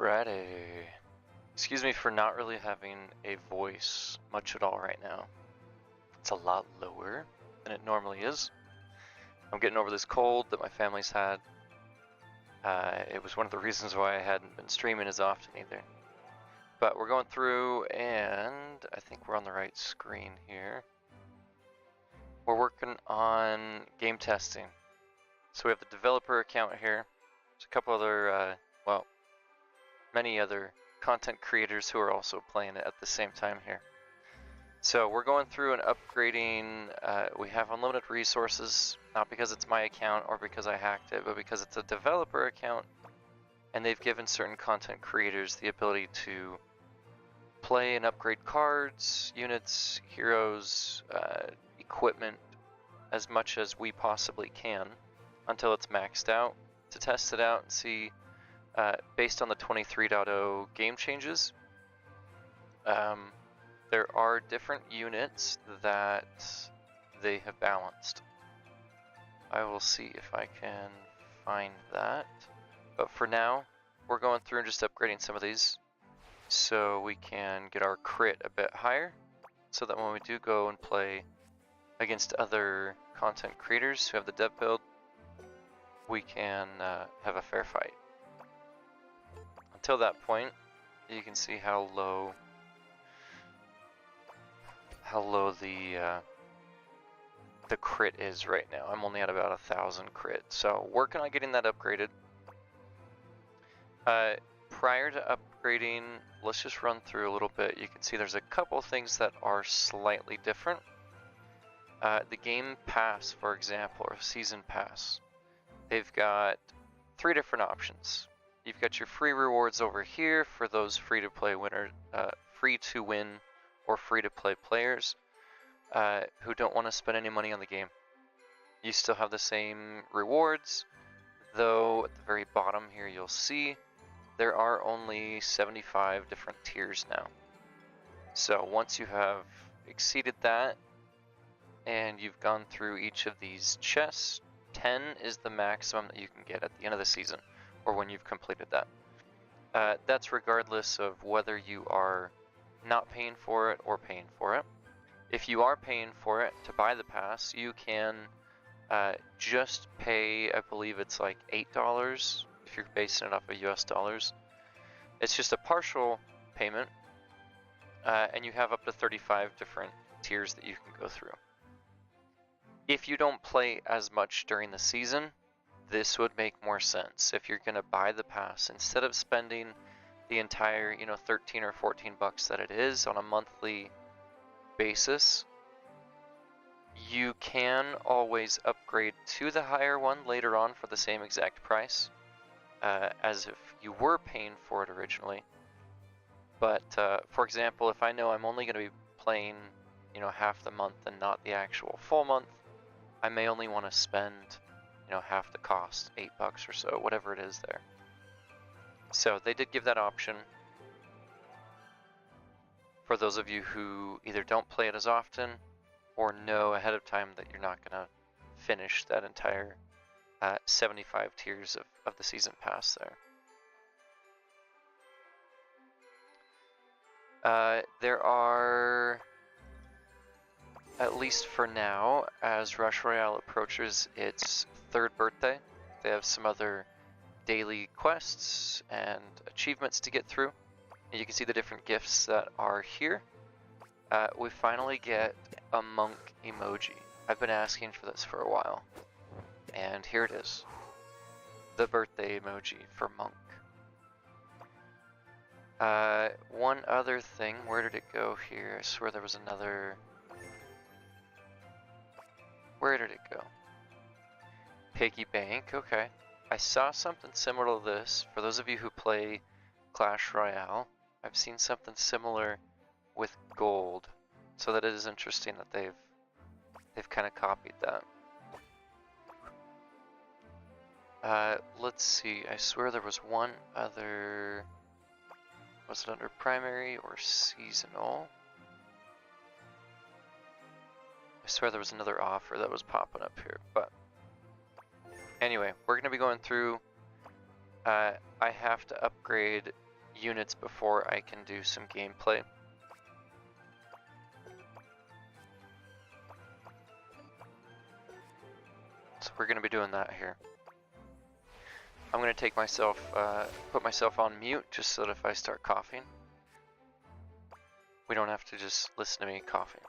Alrighty. Excuse me for not really having a voice much at all right now. It's a lot lower than it normally is. I'm getting over this cold that my family's had. It was one of the reasons why I hadn't been streaming as often either. But we're going through, and I think we're on the right screen here. We're working on game testing. So we have the developer account here. There's a couple other, well, many other content creators who are also playing it at the same time here. So we're going through and upgrading. We have unlimited resources, not because it's my account or because I hacked it, but because it's a developer account, and they've given certain content creators the ability to play and upgrade cards, units, heroes, equipment as much as we possibly can until it's maxed out, to test it out and see, based on the 23.0 game changes, there are different units that they have balanced. I will see if I can find that. But for now, we're going through and just upgrading some of these so we can get our crit a bit higher, so that when we do go and play against other content creators who have the dev build, we can have a fair fight. Until that point, you can see how low the crit is right now. I'm only at about 1,000 crit, so working on getting that upgraded. Prior to upgrading, let's just run through a little bit. You can see there's a couple things that are slightly different. The game pass, for example, or season pass, they've got 3 different options. You've got your free rewards over here for those free-to-play winners, free-to-win or free-to-play players who don't want to spend any money on the game. You still have the same rewards, though at the very bottom here you'll see there are only 75 different tiers now. So once you have exceeded that and you've gone through each of these chests, 10 is the maximum that you can get at the end of the season, or when you've completed that. That's regardless of whether you are not paying for it or paying for it. If you are paying for it to buy the pass, you can just pay, I believe it's like $8 if you're basing it off of US dollars. It's just a partial payment, and you have up to 35 different tiers that you can go through. If you don't play as much during the season, this would make more sense. If you're going to buy the pass, instead of spending the entire, 13 or 14 bucks that it is on a monthly basis, you can always upgrade to the higher one later on for the same exact price, as if you were paying for it originally. But for example, if I know I'm only going to be playing, half the month and not the actual full month, I may only want to spend, half the cost, $8 or so, whatever it is there. So they did give that option for those of you who either don't play it as often or know ahead of time that you're not going to finish that entire 75 tiers of the season pass there. There are, at least for now, as Rush Royale approaches its 3rd birthday, they have some other daily quests and achievements to get through. And you can see the different gifts that are here. We finally get a monk emoji. I've been asking for this for a while, and here it is. The birthday emoji for monk. One other thing, where did it go here? I swear there was another. Where did it go? Piggy bank, okay. I saw something similar to this. For those of you who play Clash Royale, I've seen something similar with gold. So that is interesting that they've kind of copied that. Let's see, I swear there was one other. Was it under primary or seasonal? I swear there was another offer that was popping up here, but anyway, we're going to be going through. I have to upgrade units before I can do some gameplay. So we're going to be doing that here. I'm going to take myself, put myself on mute just so that if I start coughing, we don't have to just listen to me coughing.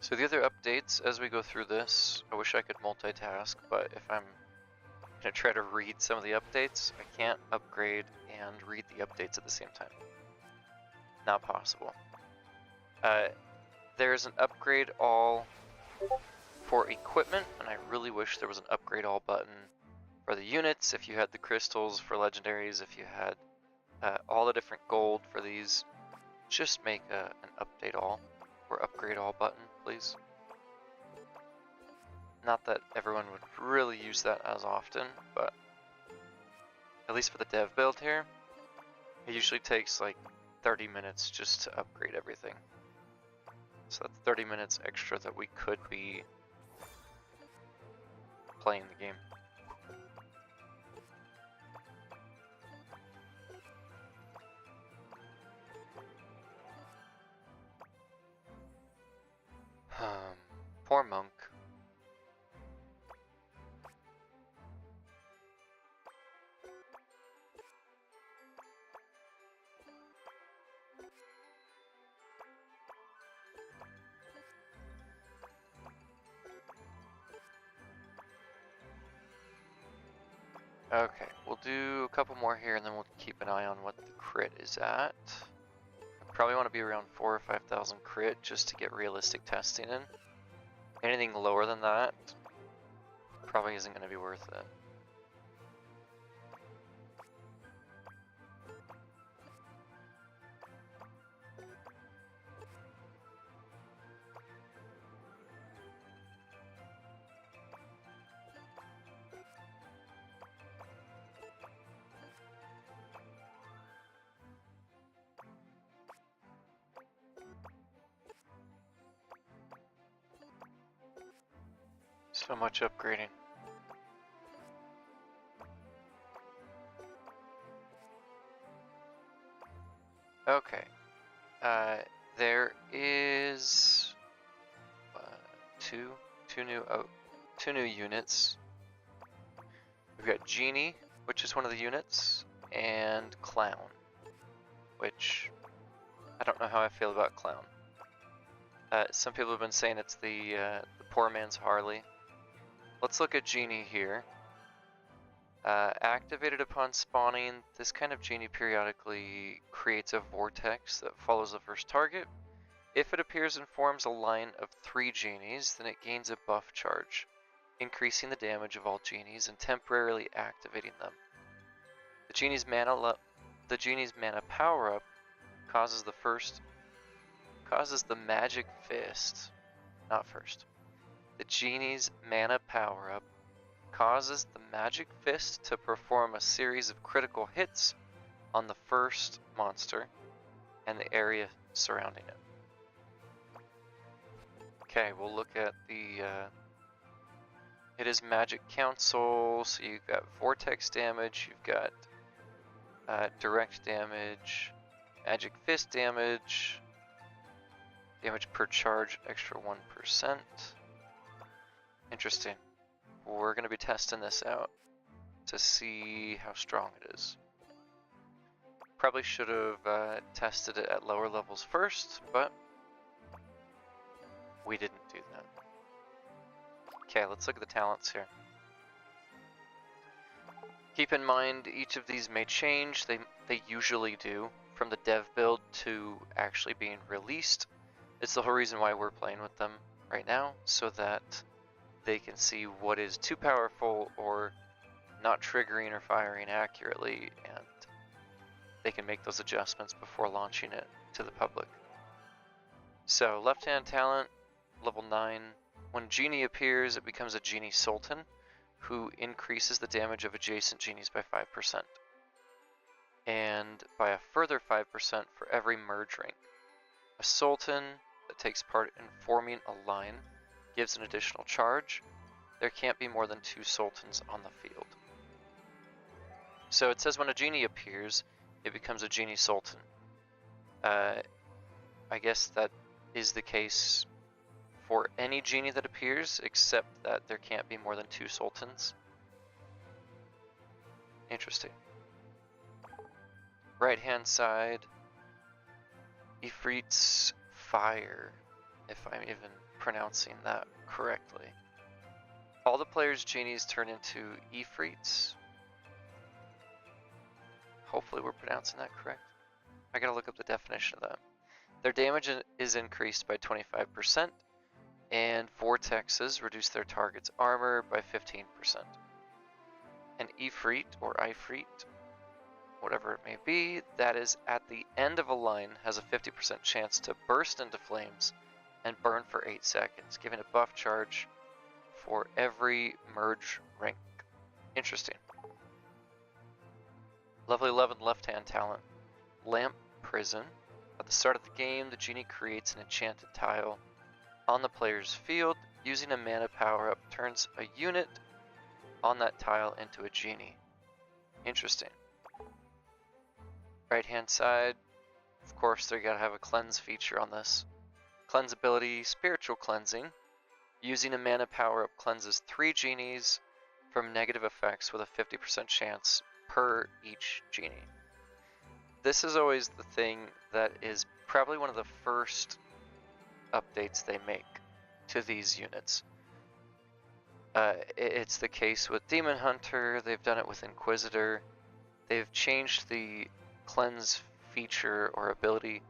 So the other updates as we go through this, I wish I could multitask, but if I'm going to try to read some of the updates, I can't upgrade and read the updates at the same time. Not possible. There's an upgrade all for equipment, and I really wish there was an upgrade all button for the units, if you had the crystals for legendaries, if you had all the different gold for these. Just make an update all or upgrade all button, please. Not that everyone would really use that as often, but at least for the dev build here, it usually takes like 30 minutes just to upgrade everything. So that's 30 minutes extra that we could be playing the game. Poor monk. Okay, we'll do a couple more here and then we'll keep an eye on what the crit is at. Probably want to be around 4,000 or 5,000 crit just to get realistic testing in. Anything lower than that probably isn't going to be worth it. So much upgrading. Okay. There is two new units. We've got Genie, which is one of the units, and Clown, which I don't know how I feel about Clown. Some people have been saying it's the poor man's Harley. Let's look at Genie here. Activated upon spawning, this kind of Genie periodically creates a vortex that follows the first target. If it appears and forms a line of 3 Genies, then it gains a buff charge, increasing the damage of all Genies and temporarily activating them. The Genie's mana power-up causes the magic fist, not first. The Genie's mana power-up causes the magic fist to perform a series of critical hits on the first monster and the area surrounding it. Okay, we'll look at the it is Magic Council, so you've got vortex damage, you've got direct damage, magic fist damage, damage per charge extra 1%. Interesting. We're going to be testing this out to see how strong it is. Probably should have tested it at lower levels first, but we didn't do that. Okay, let's look at the talents here. Keep in mind, each of these may change. They usually do from the dev build to actually being released. It's the whole reason why we're playing with them right now, so that they can see what is too powerful or not triggering or firing accurately, and they can make those adjustments before launching it to the public. So left-hand talent, level 9. When Genie appears, it becomes a Genie Sultan, who increases the damage of adjacent genies by 5%. And by a further 5% for every merge rank. A Sultan that takes part in forming a line gives an additional charge. There can't be more than 2 Sultans on the field. So it says when a Genie appears, it becomes a Genie Sultan. I guess that is the case for any Genie that appears, except that there can't be more than 2 Sultans. Interesting. Right hand side, Ifrit's Fire, if I'm even pronouncing that correctly. All the players' genies turn into Ifrits. Hopefully we're pronouncing that correct. I gotta look up the definition of that. Their damage is increased by 25%, and vortexes reduce their target's armor by 15%. An Ifrit, or Ifrit, whatever it may be, that is at the end of a line has a 50% chance to burst into flames and burn for 8 seconds, giving a buff charge for every merge rank. Interesting. Level 11 left-hand talent, Lamp Prison. At the start of the game, the Genie creates an enchanted tile on the player's field. Using a mana power-up, turns a unit on that tile into a Genie. Interesting. Right hand side, of course they gotta have a cleanse feature on this. Cleanse ability, Spiritual Cleansing. Using a mana power-up cleanses 3 genies from negative effects with a 50% chance per each genie. This is always the thing that is probably one of the first updates they make to these units. It's the case with Demon Hunter, they've done it with Inquisitor. They've changed the cleanse feature or ability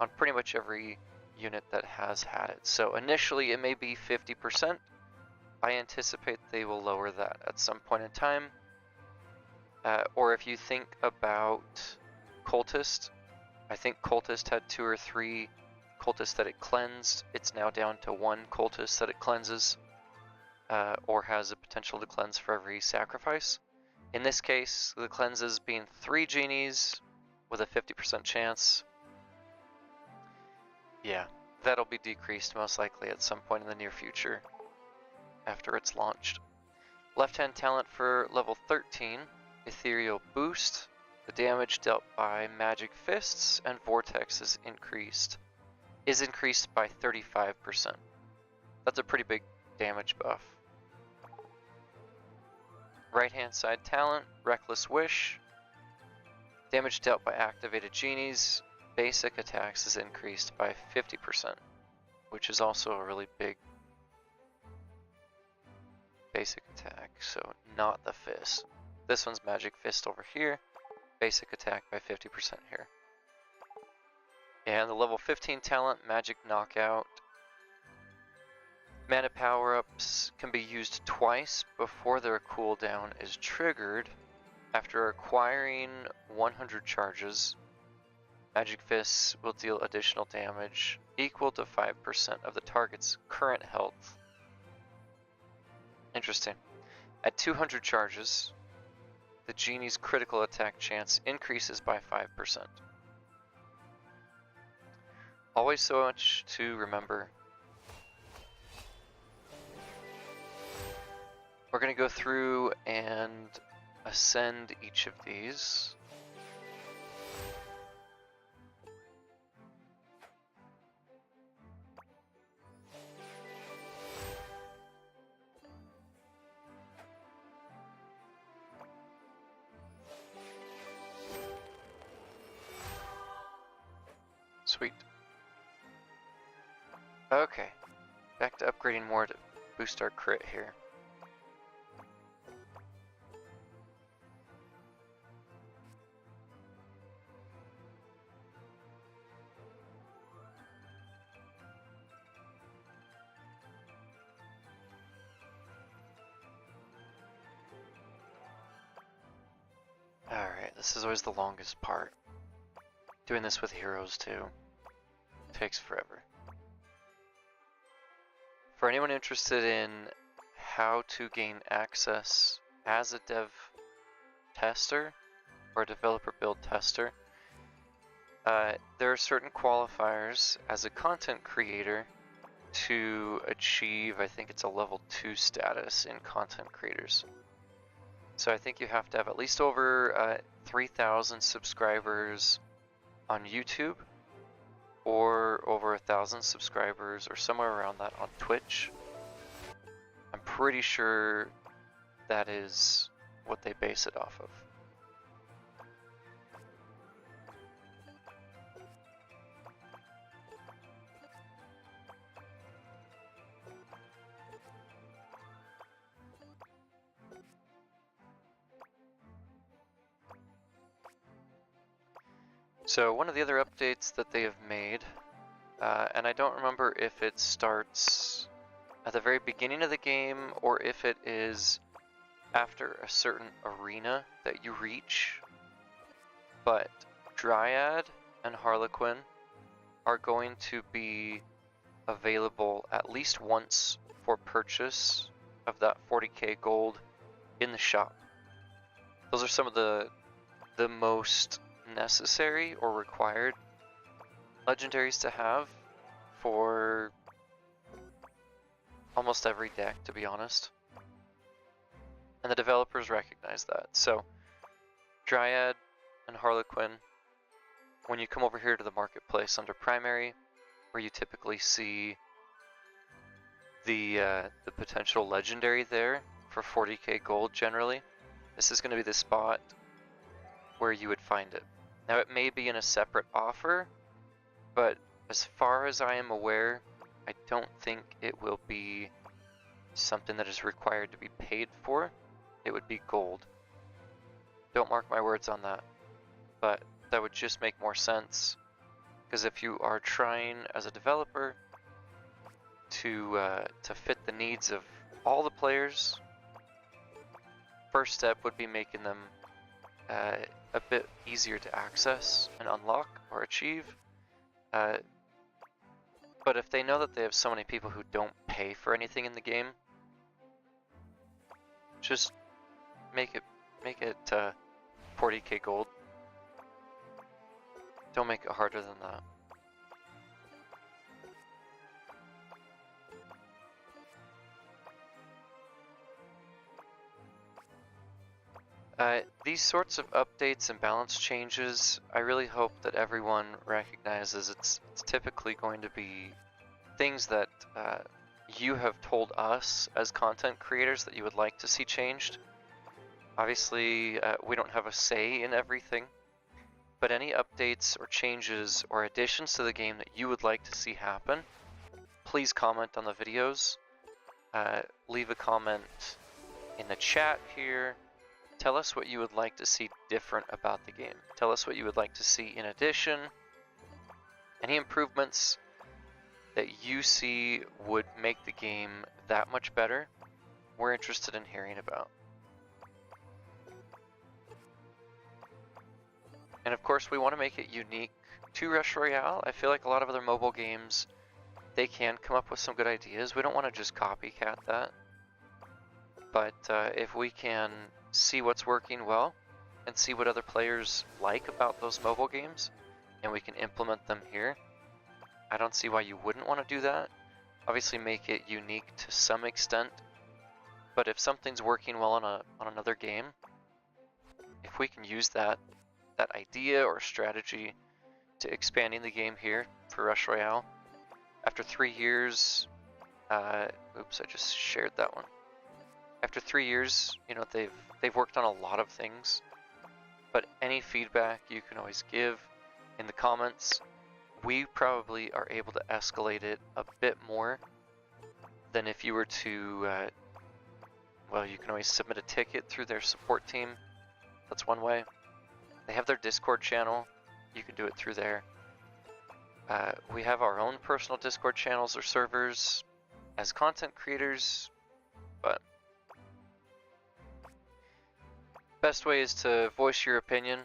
on pretty much every unit that has had it. So initially it may be 50%. I anticipate they will lower that at some point in time. Or if you think about Cultist, I think Cultist had 2 or 3 cultists that it cleansed. It's now down to 1 cultist that it cleanses, or has a potential to cleanse for every sacrifice. In this case, the cleanses being 3 genies with a 50% chance. Yeah, that'll be decreased most likely at some point in the near future after it's launched. Left-hand talent for level 13, Ethereal Boost. The damage dealt by Magic Fists and Vortex is increased by 35%. That's a pretty big damage buff. Right-hand side talent, Reckless Wish. Damage dealt by activated genies, basic attacks is increased by 50%, which is also a really big basic attack, so not the fist. This one's Magic Fist over here, basic attack by 50% here. And the level 15 talent, Magic Knockout. Mana power-ups can be used twice before their cooldown is triggered. After acquiring 100 charges, Magic Fists will deal additional damage equal to 5% of the target's current health. Interesting. At 200 charges, the Genie's critical attack chance increases by 5%. Always so much to remember. We're going to go through and ascend each of these. Sweet. Okay, back to upgrading more to boost our crit here. Alright, this is always the longest part. Doing this with heroes too takes forever. For anyone interested in how to gain access as a dev tester or a developer build tester, there are certain qualifiers as a content creator to achieve, I think it's a level 2 status in content creators. So I think you have to have at least over 3,000 subscribers on YouTube, or over 1,000 subscribers or somewhere around that on Twitch. I'm pretty sure that is what they base it off of. So one of the other updates that they have made, and I don't remember if it starts at the very beginning of the game or if it is after a certain arena that you reach, but Dryad and Harlequin are going to be available at least once for purchase of that 40k gold in the shop. Those are some of the most necessary or required legendaries to have for almost every deck, to be honest. And the developers recognize that. So Dryad and Harlequin, when you come over here to the marketplace under primary, where you typically see the potential legendary there for 40k gold generally, this is going to be the spot where you would find it. Now it may be in a separate offer, but as far as I am aware, I don't think it will be something that is required to be paid for. It would be gold. Don't mark my words on that, but that would just make more sense, because if you are trying as a developer to fit the needs of all the players, first step would be making them a bit easier to access and unlock or achieve. But if they know that they have so many people who don't pay for anything in the game, just make it 40k gold. Don't make it harder than that. These sorts of updates and balance changes, I really hope that everyone recognizes it's typically going to be things that you have told us as content creators that you would like to see changed. Obviously, we don't have a say in everything, but any updates or changes or additions to the game that you would like to see happen, please comment on the videos. Leave a comment in the chat here. Tell us what you would like to see different about the game. Tell us what you would like to see in addition. Any improvements that you see would make the game that much better, we're interested in hearing about. And of course, we want to make it unique to Rush Royale. I feel like a lot of other mobile games, they can come up with some good ideas. We don't want to just copycat that. But if we can see what's working well and see what other players like about those mobile games, and we can implement them here, I don't see why you wouldn't want to do that. Obviously make it unique to some extent, but if something's working well on another game, if we can use that idea or strategy to expanding the game here for Rush Royale, after 3 years, oops, I just shared that one. After 3 years, you know, they've worked on a lot of things, but any feedback you can always give in the comments. We probably are able to escalate it a bit more than if you were to, well, you can always submit a ticket through their support team. That's one way. They have their Discord channel. You can do it through there. We have our own personal Discord channels or servers as content creators, but best way is to voice your opinion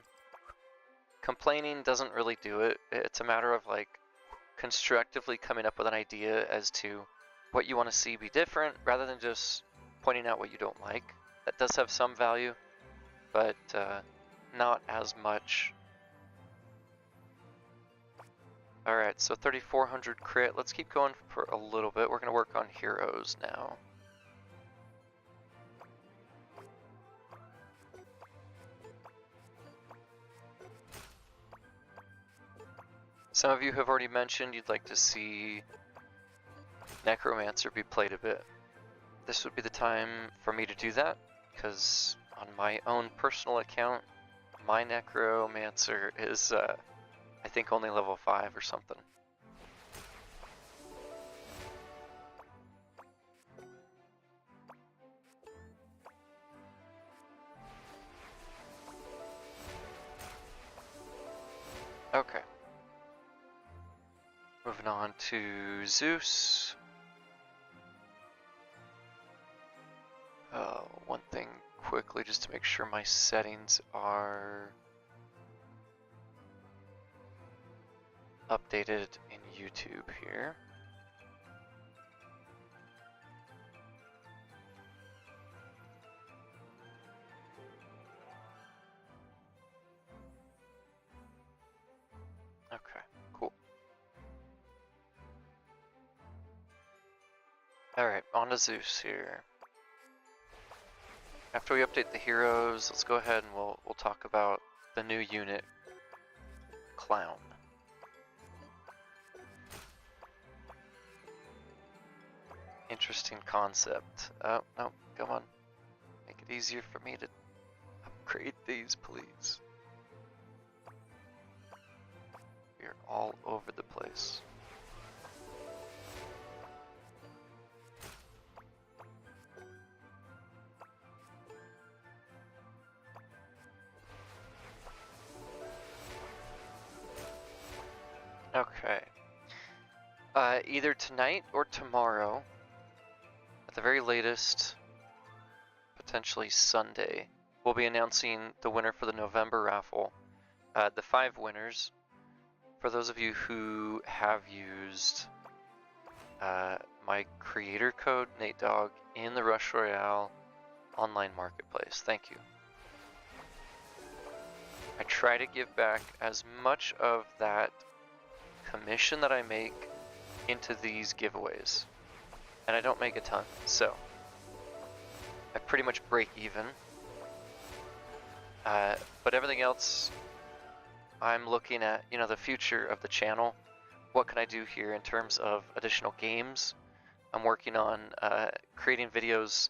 complaining doesn't really do it. It's a matter of like constructively coming up with an idea as to what you want to see be different rather than just pointing out what you don't like. That does have some value, but not as much. Alright, so 3400 crit. Let's keep going for a little bit. We're going to work on heroes now. Some of you have already mentioned you'd like to see Necromancer be played a bit. This would be the time for me to do that, because on my own personal account, my Necromancer is, I think, only level 5 or something. Okay. Moving on to Zeus. One thing quickly, just to make sure my settings are updated in YouTube here. Okay, cool. Alright, on to Zeus here. After we update the heroes, let's go ahead and we'll talk about the new unit, Clown. Interesting concept. Oh, no, come on. Make it easier for me to upgrade these, please. We're all over the place. Okay. Either tonight or tomorrow, at the very latest, potentially Sunday, we'll be announcing the winner for the November raffle. The 5 winners, for those of you who have used my creator code, NateDog, in the Rush Royale online marketplace, thank you. I try to give back as much of that commission that I make into these giveaways, and I don't make a ton, so I pretty much break even. But everything else, I'm looking at, you know, the future of the channel. What can I do here in terms of additional games? I'm working on creating videos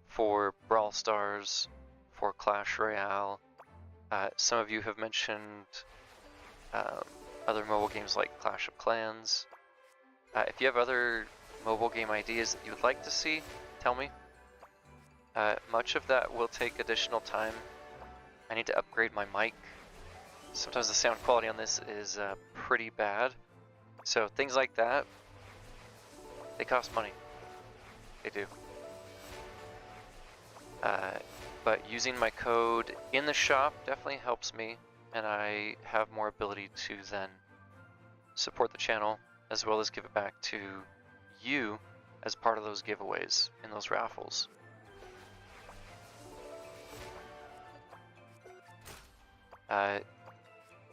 for Brawl Stars, for Clash Royale. Some of you have mentioned other mobile games like Clash of Clans. If you have other mobile game ideas that you would like to see, tell me. Much of that will take additional time. I need to upgrade my mic. Sometimes the sound quality on this is pretty bad. So things like that, they cost money. They do. But using my code in the shop definitely helps me, and I have more ability to then support the channel as well as give it back to you as part of those giveaways in those raffles.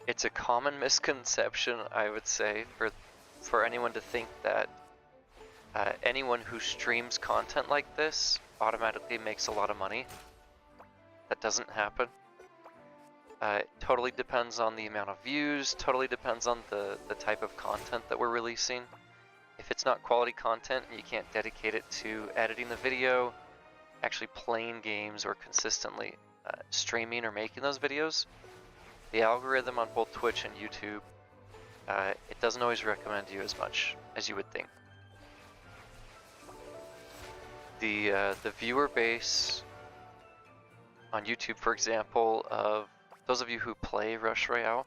It's a common misconception, I would say, for anyone to think that anyone who streams content like this automatically makes a lot of money. That doesn't happen. It totally depends on the amount of views, totally depends on the type of content that we're releasing. If it's not quality content and you can't dedicate it to editing the video, actually playing games, or consistently streaming or making those videos, the algorithm on both Twitch and YouTube, it doesn't always recommend you as much as you would think. The viewer base on YouTube, for example, of those of you who play Rush Royale,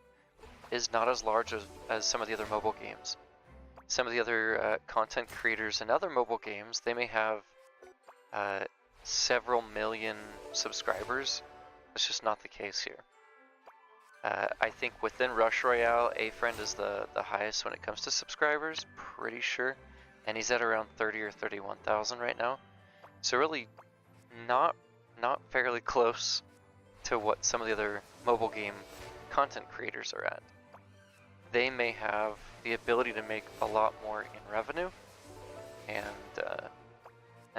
is not as large as some of the other mobile games. Some of the other content creators in other mobile games, they may have several million subscribers. That's just not the case here. I think within Rush Royale, A Friend is the highest when it comes to subscribers, pretty sure. And he's at around 30 or 31,000 right now. So really not fairly close to what some of the other mobile game content creators are at. They may have the ability to make a lot more in revenue and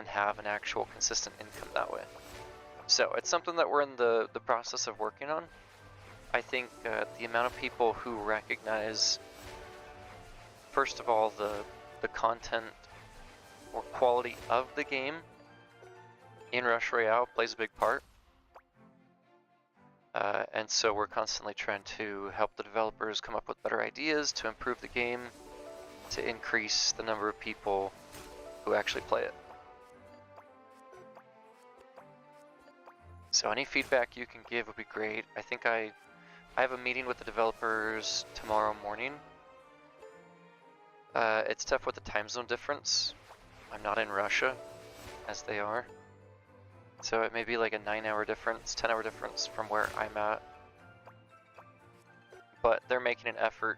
have an actual consistent income that way. So it's something that we're in the process of working on. I think the amount of people who recognize, first of all, the content or quality of the game in Rush Royale plays a big part. And so we're constantly trying to help the developers come up with better ideas to improve the game, to increase the number of people who actually play it. So any feedback you can give would be great. I think I have a meeting with the developers tomorrow morning. It's tough with the time zone difference. I'm not in Russia, as they are. So it may be like a 9-hour difference, 10-hour difference from where I'm at. But they're making an effort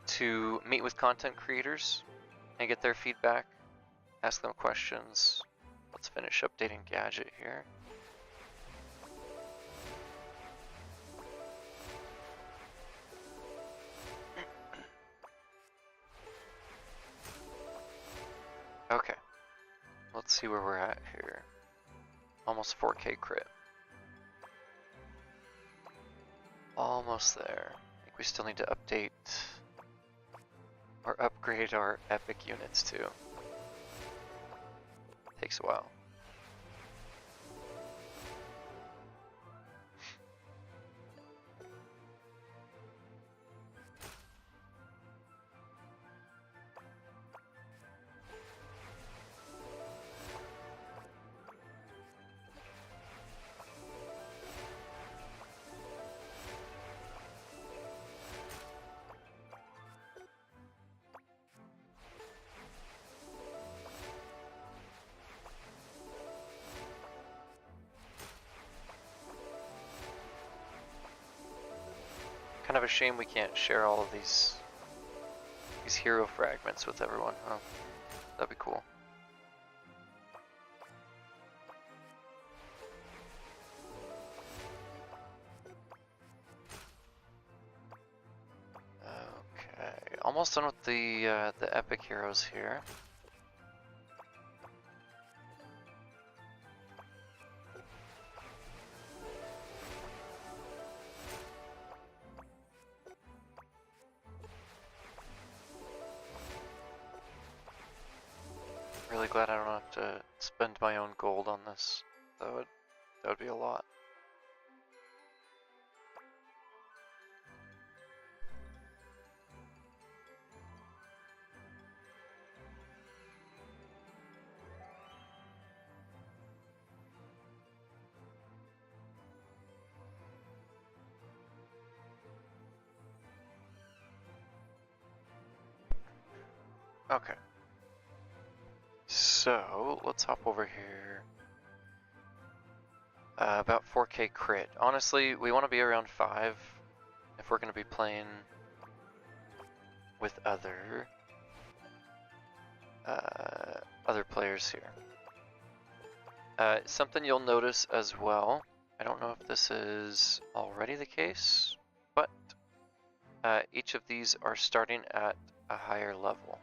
to meet with content creators and get their feedback, ask them questions. Let's finish updating Gadget here. Okay, let's see where we're at here. Almost 4K crit. Almost there. I think we still need to update or upgrade our epic units too. Takes a while. Kind of a shame we can't share all of these hero fragments with everyone, huh? That'd be cool. Okay, almost done with the epic heroes here. Really glad I don't have to spend my own gold on this. That would be a lot. Okay. So, let's hop over here. About 4K crit. Honestly, we want to be around 5 if we're going to be playing with other players here. Something you'll notice as well, I don't know if this is already the case, but each of these are starting at a higher level.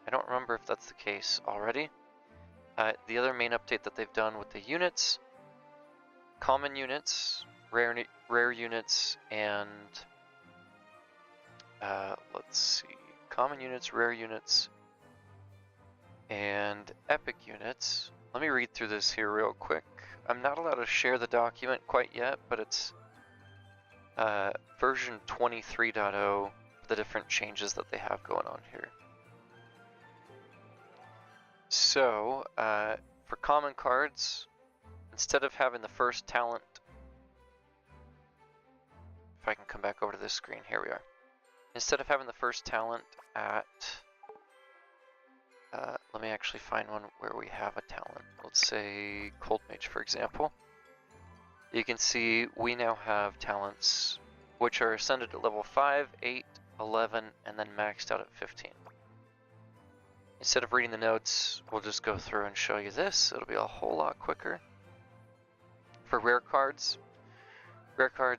I don't remember if that's the case already. The other main update that they've done with the units, common units, rare units, and let's see, common units, rare units, and epic units. Let me read through this here real quick. I'm not allowed to share the document quite yet, but it's version 23.0, the different changes that they have going on here. So, for common cards, instead of having the first talent, if I can come back over to this screen, here we are. Instead of having the first talent at, let me actually find one where we have a talent. Let's say Cold Mage, for example. You can see we now have talents which are ascended at level 5, 8, 11, and then maxed out at 15. Instead of reading the notes, we'll just go through and show you this. It'll be a whole lot quicker. For rare cards,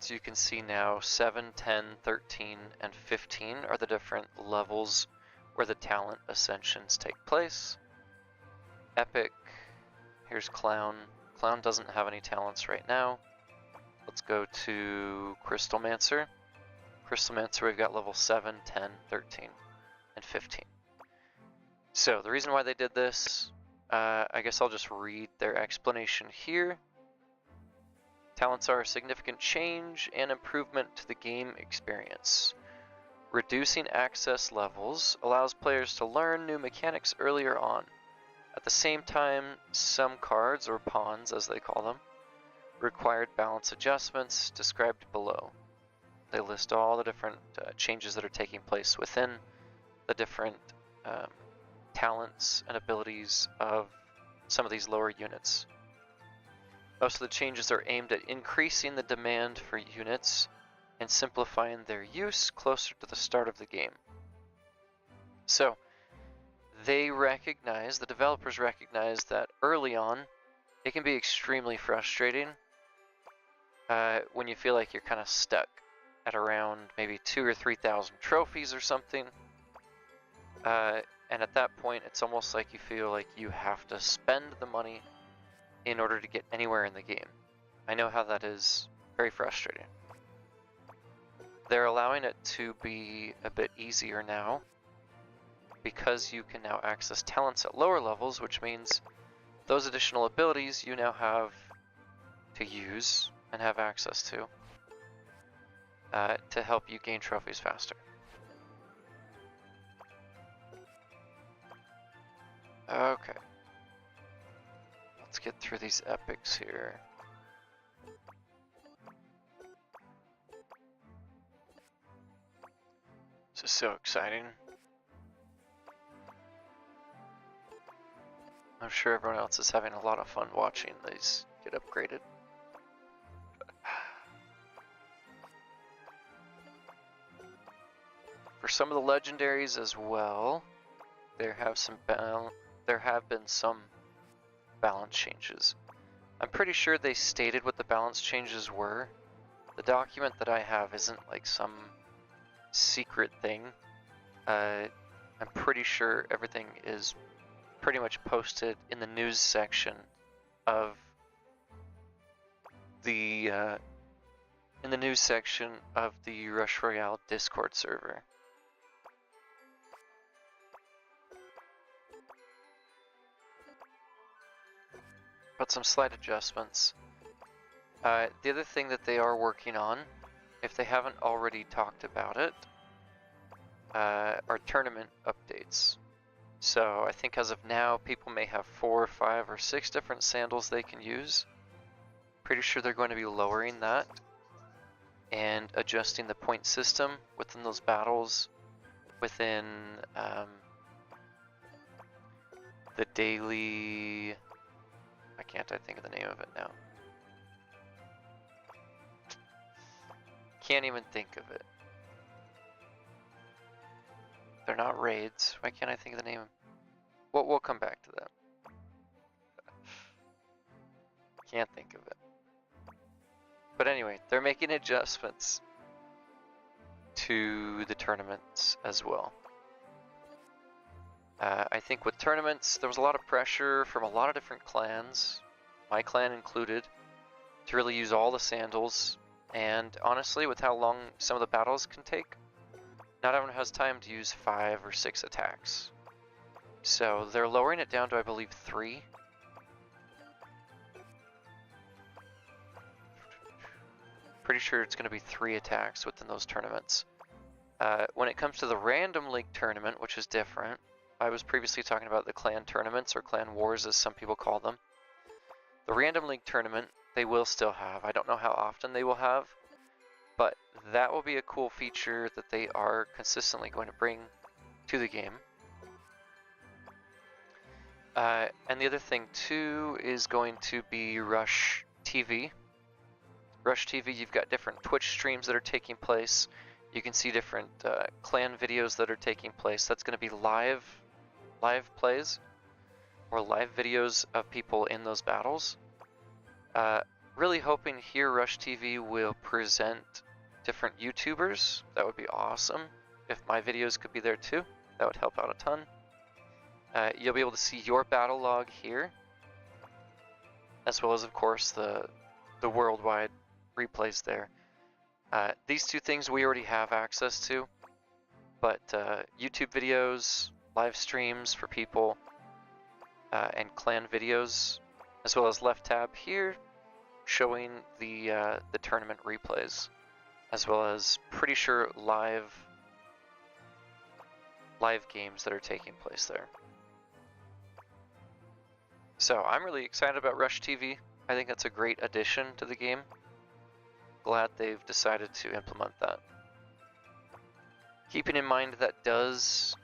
you can see now 7, 10, 13, and 15 are the different levels where the talent ascensions take place. Epic, here's Clown. Clown doesn't have any talents right now. Let's go to Crystalmancer. Crystalmancer, we've got level 7, 10, 13, and 15. So the reason why they did this, I guess I'll just read their explanation here. Talents are a significant change and improvement to the game experience. Reducing access levels allows players to learn new mechanics earlier on. At the same time, some cards, or pawns as they call them, required balance adjustments described below. They list all the different changes that are taking place within the different talents and abilities of some of these lower units. Most of the changes are aimed at increasing the demand for units and simplifying their use closer to the start of the game. So, they recognize, the developers recognize that early on, it can be extremely frustrating when you feel like you're kind of stuck at around maybe 2,000 or 3,000 trophies or something. And at that point, it's almost like you feel like you have to spend the money in order to get anywhere in the game. I know how that is. Very frustrating. They're allowing it to be a bit easier now because you can now access talents at lower levels, which means those additional abilities you now have to use and have access to help you gain trophies faster. Okay. Let's get through these epics here. This is so exciting. I'm sure everyone else is having a lot of fun watching these get upgraded. For some of the legendaries as well, there have been some balance changes. I'm pretty sure they stated what the balance changes were. The document that I have isn't like some secret thing. I'm pretty sure everything is pretty much posted in the news section of the Rush Royale Discord server. But some slight adjustments. The other thing that they are working on, if they haven't already talked about it, are tournament updates. So I think as of now, people may have 4, 5, or 6 different sandals they can use. Pretty sure they're going to be lowering that and adjusting the point system within those battles within the daily... Why can't I think of the name of it now? Can't even think of it. They're not raids. Why can't I think of the name? We'll come back to that. Can't think of it. But anyway, they're making adjustments to the tournaments as well. I think with tournaments, there was a lot of pressure from a lot of different clans, my clan included, to really use all the sandals. And honestly, with how long some of the battles can take, not everyone has time to use 5 or 6 attacks. So they're lowering it down to, I believe, 3. Pretty sure it's going to be 3 attacks within those tournaments. When it comes to the Random League tournament, which is different, I was previously talking about the clan tournaments, or clan wars as some people call them. The Random League tournament, they will still have. I don't know how often they will have, but that will be a cool feature that they are consistently going to bring to the game. And the other thing too is going to be Rush TV. Rush TV, you've got different Twitch streams that are taking place. You can see different clan videos that are taking place. That's going to be live plays or live videos of people in those battles. Really hoping here Rush TV will present different YouTubers. That would be awesome. If my videos could be there too, that would help out a ton. You'll be able to see your battle log here, as well as, of course, the worldwide replays there. These two things we already have access to, but YouTube videos, live streams for people, and clan videos, as well as left tab here, showing the tournament replays, as well as pretty sure live games that are taking place there. So I'm really excited about Rush TV. I think that's a great addition to the game. Glad they've decided to implement that. Keeping in mind that does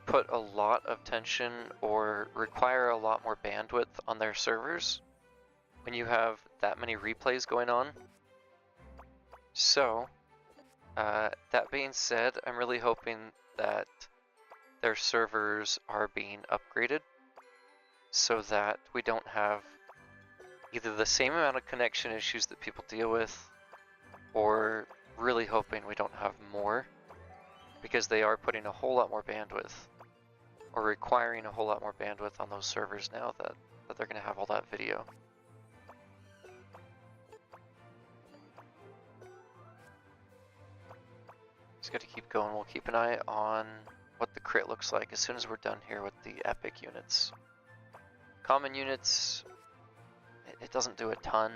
put a lot of tension or require a lot more bandwidth on their servers when you have that many replays going on. So, that being said, I'm really hoping that their servers are being upgraded so that we don't have either the same amount of connection issues that people deal with, or really hoping we don't have more, because they are putting a whole lot more bandwidth, or requiring a whole lot more bandwidth on those servers now that they're going to have all that video. Just got to keep going. We'll keep an eye on what the crit looks like as soon as we're done here with the epic units. Common units, it doesn't do a ton.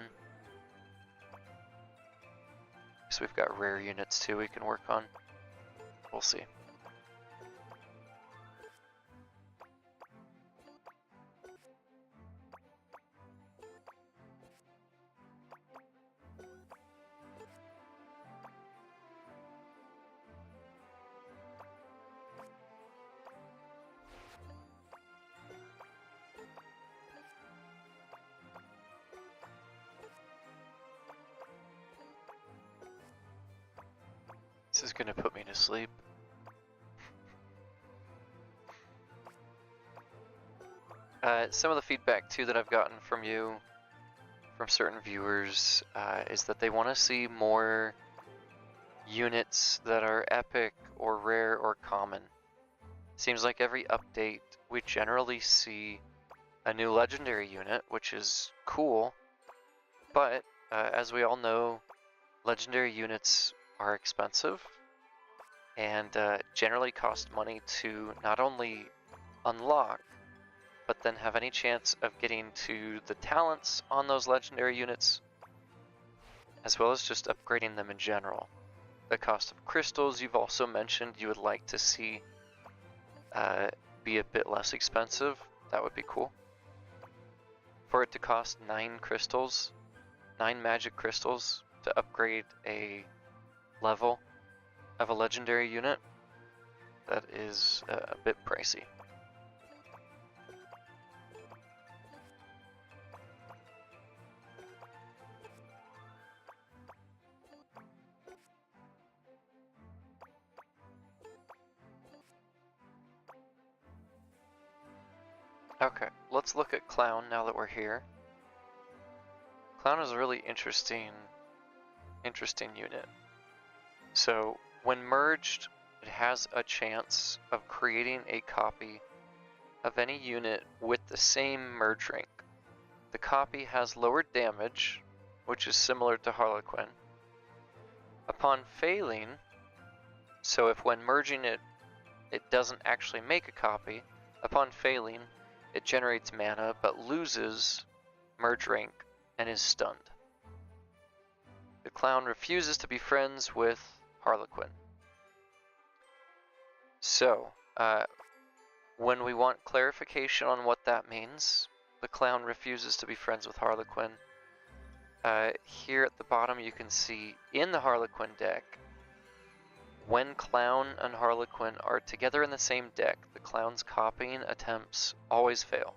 So we've got rare units too we can work on. We'll see. This is gonna put me to sleep. Some of the feedback too that I've gotten from you, from certain viewers, is that they want to see more units that are epic or rare or common. Seems like every update we generally see a new legendary unit, which is cool, but as we all know, legendary units are expensive and generally cost money to not only unlock, but then have any chance of getting to the talents on those legendary units, as well as just upgrading them in general. The cost of crystals you've also mentioned you would like to see be a bit less expensive. That would be cool. For it to cost 9 crystals, 9 magic crystals to upgrade a level of a legendary unit, that is a bit pricey. Okay, let's look at Clown now that we're here. Clown is a really interesting unit. So when merged, it has a chance of creating a copy of any unit with the same merge rank. The copy has lower damage, which is similar to Harlequin. Upon failing, so if when merging it doesn't actually make a copy, upon failing, it generates mana but loses merge rank and is stunned. The Clown refuses to be friends with Harlequin. So, when we want clarification on what that means, the Clown refuses to be friends with Harlequin. Here at the bottom you can see in the Harlequin deck, when Clown and Harlequin are together in the same deck, the Clown's copying attempts always fail.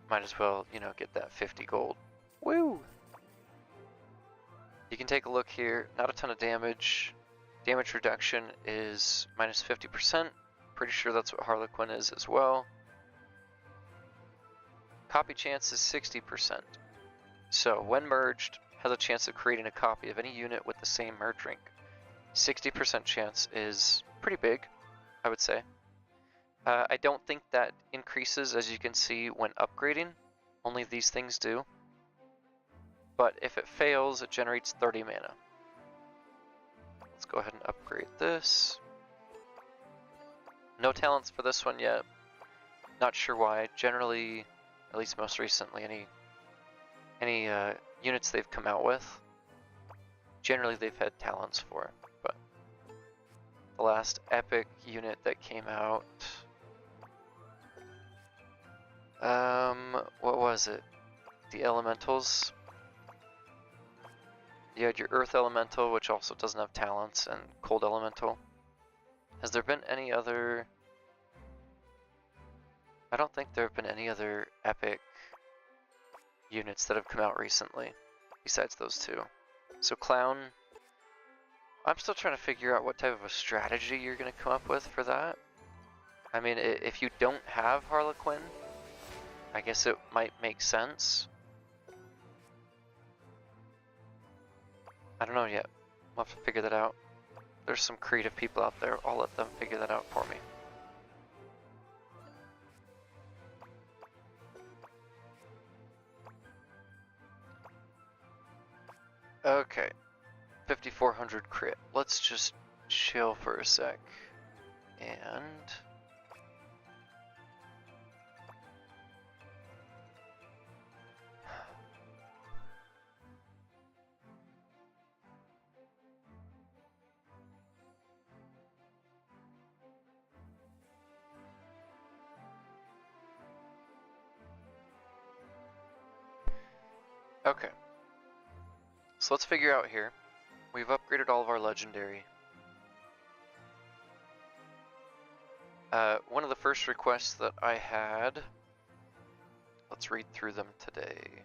Might as well, you know, get that 50 gold. Woo! You can take a look here, not a ton of damage. Damage reduction is minus 50%. Pretty sure that's what Harlequin is as well. Copy chance is 60%. So when merged, has a chance of creating a copy of any unit with the same merge rank. 60% chance is pretty big, I would say. I don't think that increases, as you can see, when upgrading. Only these things do. But if it fails, it generates 30 mana. Let's go ahead and upgrade this. No talents for this one yet. Not sure why. Generally, at least most recently, any units they've come out with, generally they've had talents for it. But the last epic unit that came out, what was it? The elementals. You had your Earth Elemental, which also doesn't have talents, and Cold Elemental. Has there been any other... I don't think there have been any other epic units that have come out recently, besides those two. So Clown, I'm still trying to figure out what type of a strategy you're going to come up with for that. I mean, if you don't have Harlequin, I guess it might make sense. I don't know yet. We'll have to figure that out. There's some creative people out there. I'll let them figure that out for me. Okay. 5400 crit. Let's just chill for a sec. And... okay. So let's figure out here. We've upgraded all of our legendary. One of the first requests that I had, let's read through them today.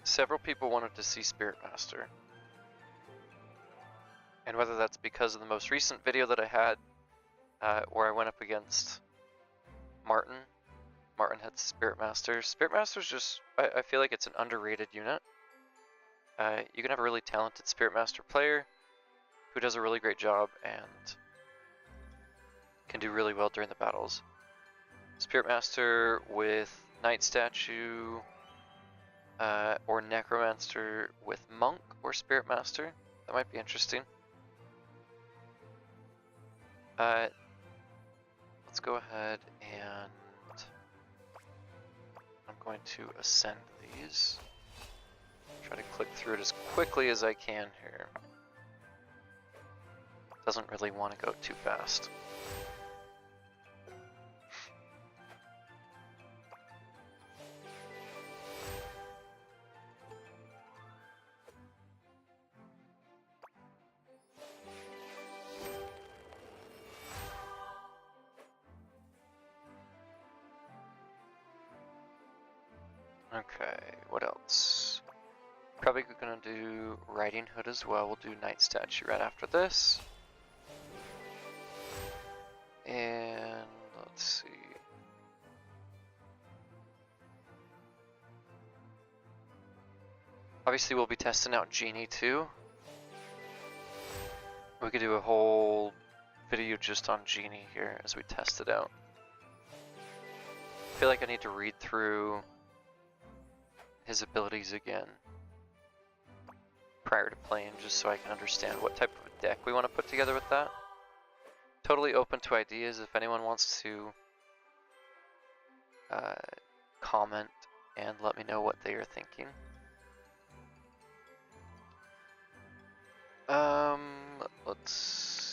Several people wanted to see Spirit Master. And whether that's because of the most recent video that I had, where I went up against Martin. Martin had Spirit Master. Spirit Master's just, I feel like it's an underrated unit. You can have a really talented Spirit Master player who does a really great job and can do really well during the battles. Spirit Master with Knight Statue, or Necromancer with Monk or Spirit Master. That might be interesting. Let's go ahead and I'm going to ascend these. Try to click through it as quickly as I can here. Doesn't really want to go too fast. Okay, what else? Probably gonna do Riding Hood as well. We'll do Knight Statue right after this. And let's see. Obviously we'll be testing out Genie too. We could do a whole video just on Genie here as we test it out. I feel like I need to read through his abilities again prior to playing, just so I can understand what type of a deck we want to put together with that. Totally open to ideas if anyone wants to comment and let me know what they are thinking. Let's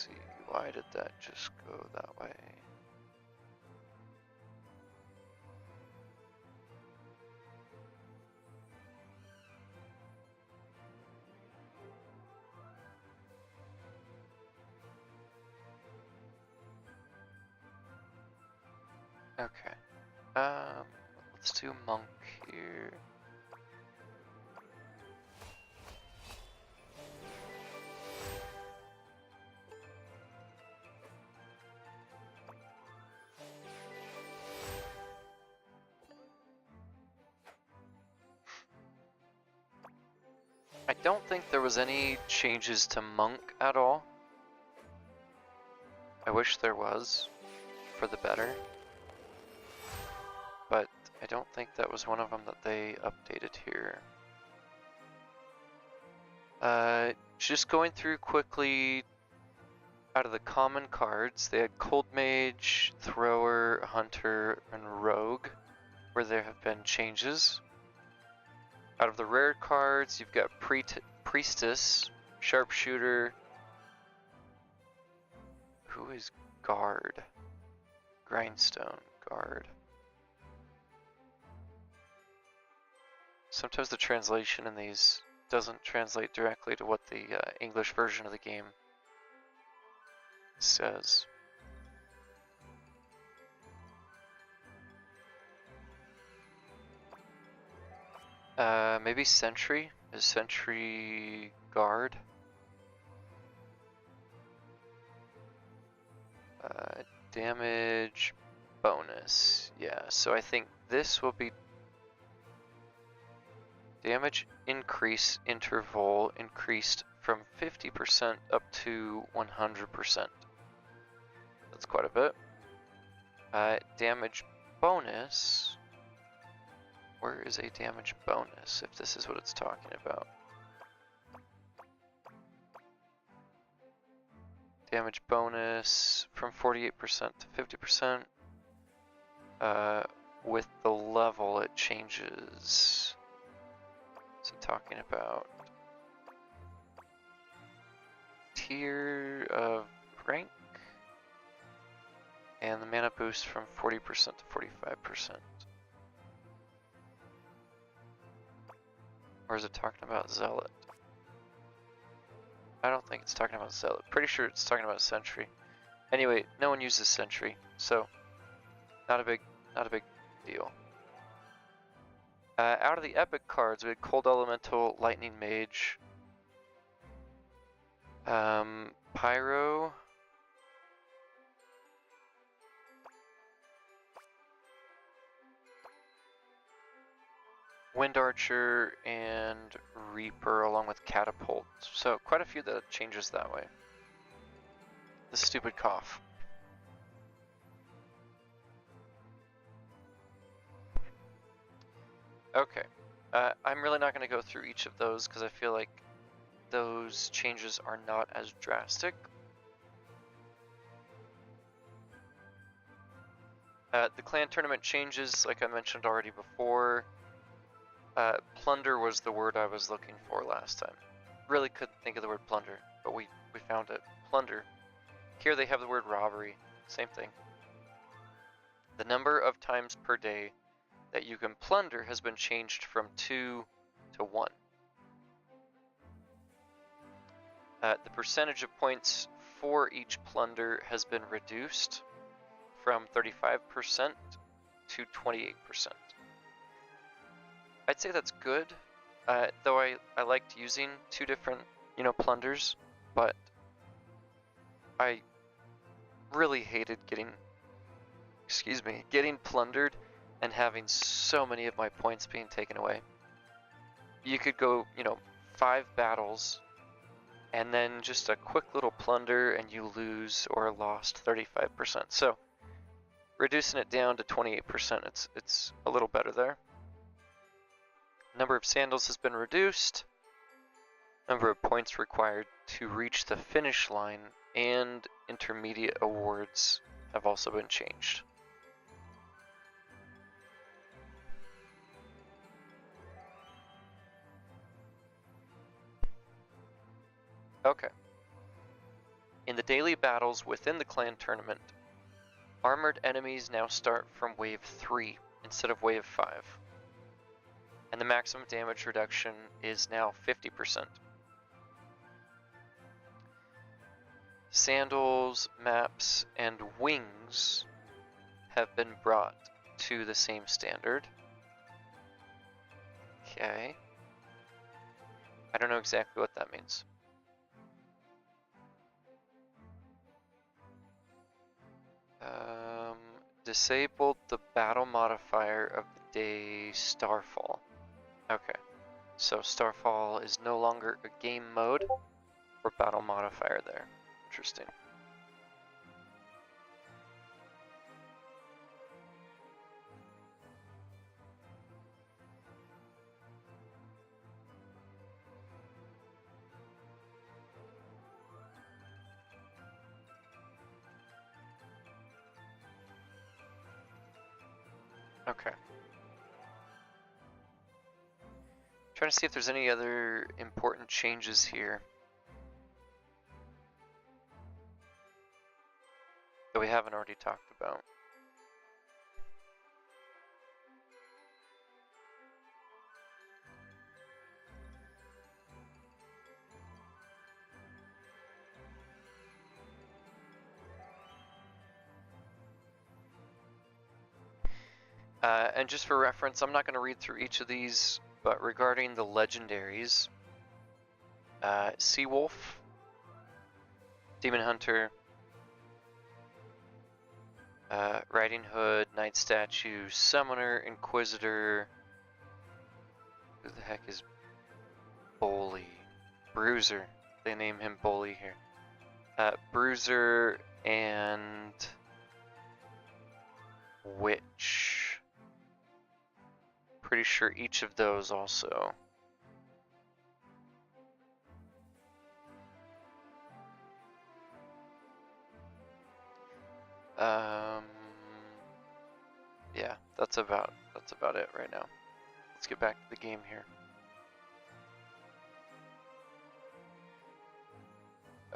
see, why did that just go that way? Okay. Let's do monk here. I don't think there was any changes to monk at all. I wish there was, for the better. But I don't think that was one of them that they updated here. Just going through quickly out of the common cards, they had Cold Mage, Thrower, Hunter, and Rogue, where there have been changes. Out of the rare cards, you've got Priestess, Sharpshooter. Who is Guard? Grindstone Guard. Sometimes the translation in these doesn't translate directly to what the English version of the game says. Maybe Sentry? Is Sentry Guard? Damage bonus. Yeah, so I think this will be damage increase interval increased from 50% up to 100%. That's quite a bit. Damage bonus. Where is a damage bonus, if this is what it's talking about? Damage bonus from 48% to 50%. With the level, it changes. What's it talking about? Tier of rank. And the mana boost from 40% to 45%. Or is it talking about Zealot? I don't think it's talking about Zealot. Pretty sure it's talking about Sentry. Anyway, no one uses Sentry, so not a big deal. Out of the epic cards, we had Cold Elemental, Lightning Mage, Pyro, Wind Archer, and Reaper, along with Catapult. So quite a few that changes that way. The stupid cough. Okay, I'm really not going to go through each of those because I feel like those changes are not as drastic. The clan tournament changes, like I mentioned already before. Plunder was the word I was looking for last time. Really couldn't think of the word plunder, but we found it. Plunder. Here they have the word robbery. Same thing. The number of times per day that you can plunder has been changed from 2 to 1. The percentage of points for each plunder has been reduced from 35% to 28%. I'd say that's good, though I liked using 2 different, plunders, but I really hated getting plundered and having so many of my points being taken away. You could go, 5 battles, and then just a quick little plunder, and you lose or lost 35%. So, reducing it down to 28%, it's a little better there. Number of sandals has been reduced. Number of points required to reach the finish line and intermediate awards have also been changed. Okay. In the daily battles within the clan tournament, armored enemies now start from wave 3 instead of wave 5. And the maximum damage reduction is now 50%. Sandals, maps, and wings have been brought to the same standard. Okay. I don't know exactly what that means. Disabled the battle modifier of the day Starfall. Okay. So Starfall is no longer a game mode or battle modifier there. Interesting. Okay. Trying to see if there's any other important changes here that we haven't already talked about. And just for reference, I'm not going to read through each of these, but regarding the legendaries, Seawolf, Demon Hunter, Riding Hood, Night Statue, Summoner, Inquisitor, who the heck is Bully? Bruiser, they name him Bully here. Bruiser and Witch. Pretty sure each of those also. Yeah, that's about it right now. Let's get back to the game here.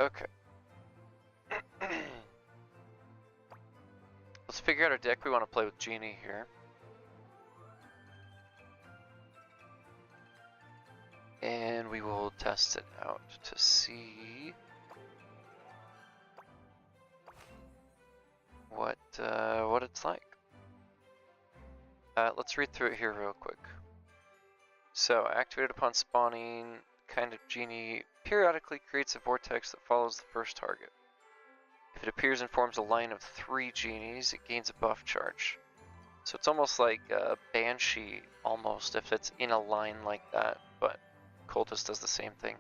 Okay. Let's figure out a deck we want to play with Genie here. And we will test it out to see what it's like. Let's read through it here real quick. So, activated upon spawning, kind of Genie periodically creates a vortex that follows the first target. If it appears and forms a line of 3 Genies, it gains a buff charge. So it's almost like a Banshee, almost, if it's in a line like that, but Cultist does the same thing.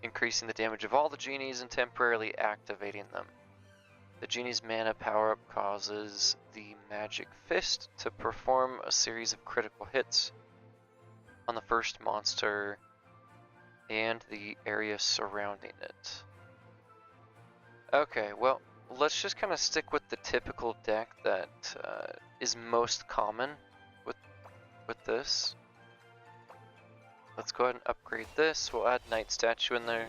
Increasing the damage of all the Genies and temporarily activating them. The Genie's mana power-up causes the Magic Fist to perform a series of critical hits on the first monster and the area surrounding it. Okay, well, let's just kind of stick with the typical deck that is most common with this. Let's go ahead and upgrade this. We'll add Night Statue in there.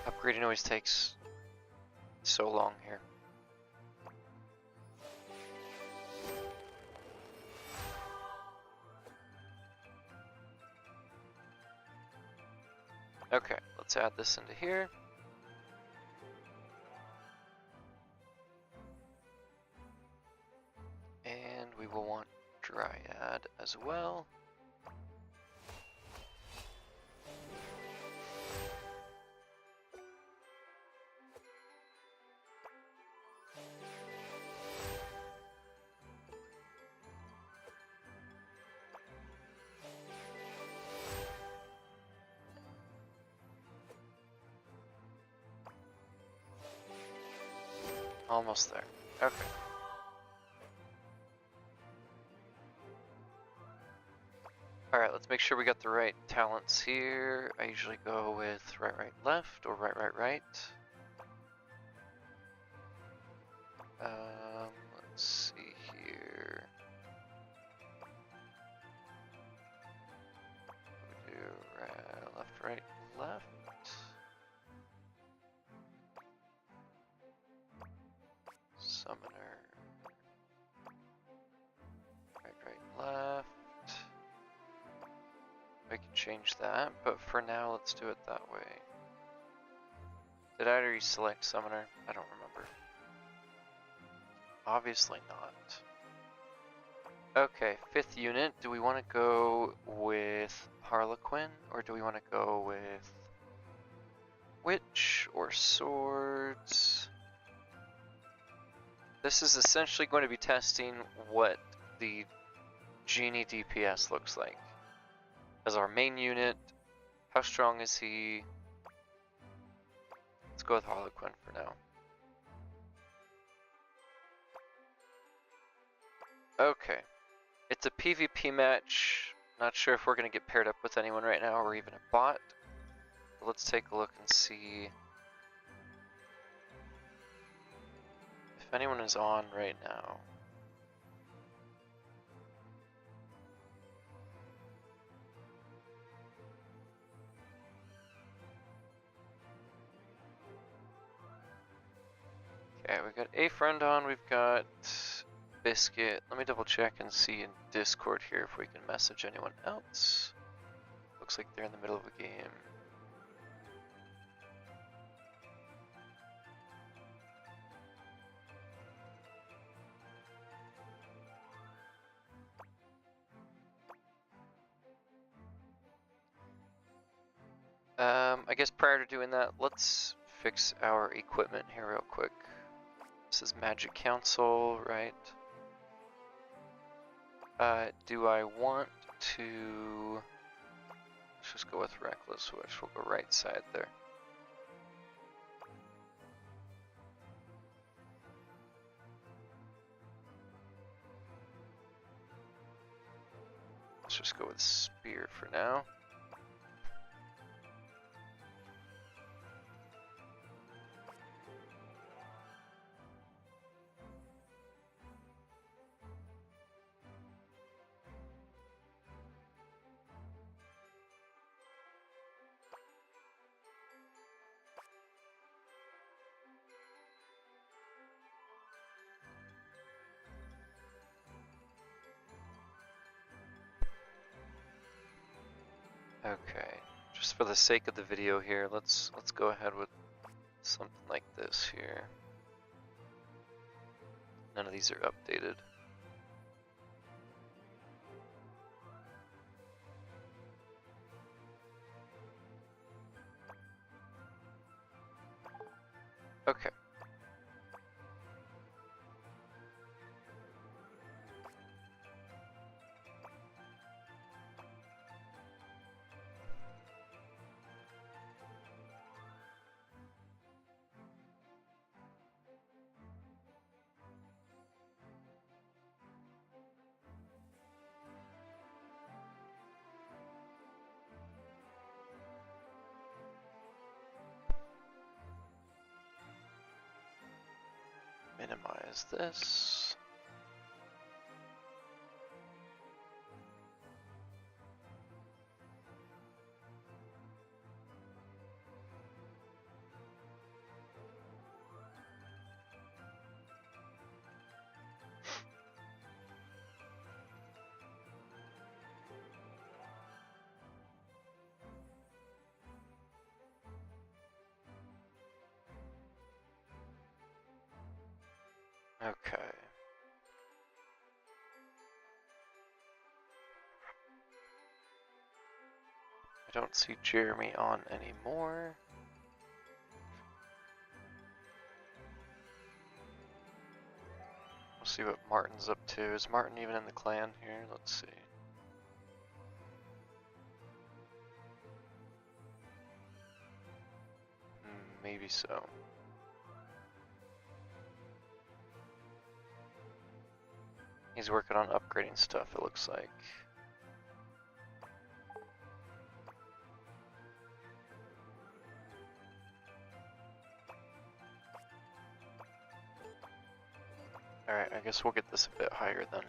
Upgrading always takes so long here. Okay, let's add this into here. And we will want Dryad as well. Almost there. Okay. Alright, let's make sure we got the right talents here. I usually go with right, right, left, or right, right, right. Let's see here. We do right, left, right, left. Summoner. Right, left. We can change that, but for now, let's do it that way. Did I already select Summoner? I don't remember. Obviously not. Okay, 5th unit. Do we want to go with Harlequin, or do we want to go with Witch or Swords? This is essentially going to be testing what the Genie DPS looks like. As our main unit, how strong is he? Let's go with Harlequin for now. Okay. It's a PvP match. Not sure if we're going to get paired up with anyone right now or even a bot. But let's take a look and see if anyone is on right now. Okay, we've got a friend on, we've got Biscuit. Let me double check and see in Discord here if we can message anyone else. Looks like they're in the middle of a game. I guess prior to doing that, let's fix our equipment here real quick. This is Magic Council, right? Do I want to... Let's just go with Reckless Wish. We'll go right side there. Let's just go with Spear for now. Okay, just for the sake of the video here, let's go ahead with something like this here. None of these are updated. Okay. Minimize this. Okay. I don't see Jeremy on anymore. We'll see what Martin's up to. Is Martin even in the clan here? Let's see. Maybe so. He's working on upgrading stuff, it looks like. Alright, I guess we'll get this a bit higher then.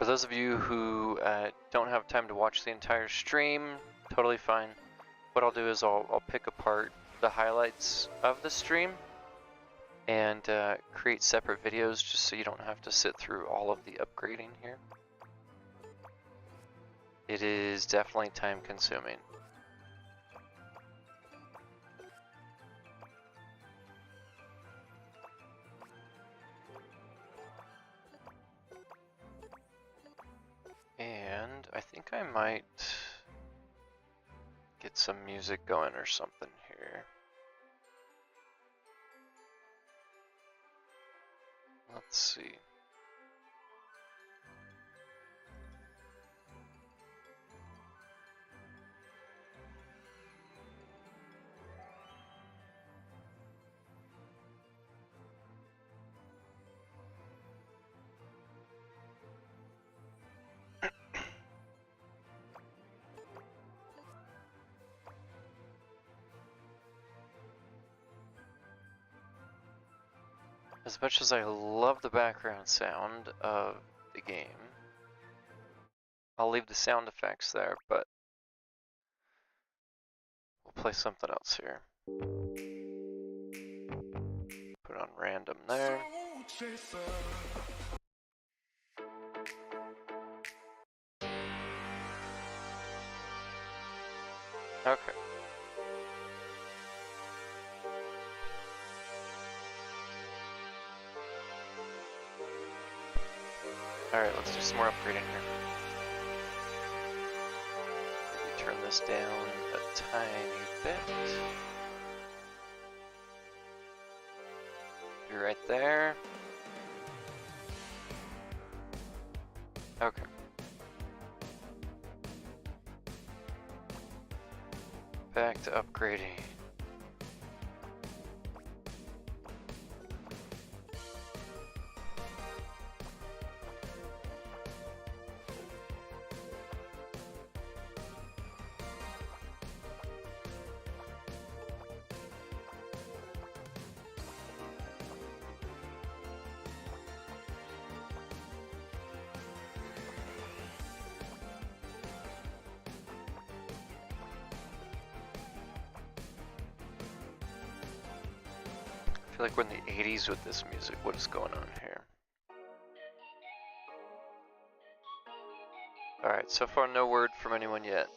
those of you who don't have time to watch the entire stream, totally fine. What I'll do is I'll pick apart the highlights of the stream and create separate videos just so you don't have to sit through all of the upgrading here. It is definitely time consuming. And I think I might get some music going or something here. Let's see. As much as I love the background sound of the game, I'll leave the sound effects there, but we'll play something else here. Put on random there. Okay. Alright, let's do some more upgrading here. Maybe turn this down a tiny bit. You're right there. Okay. Back to upgrading. I feel like we're in the 80s with this music. What is going on here? Alright, so far no word from anyone yet.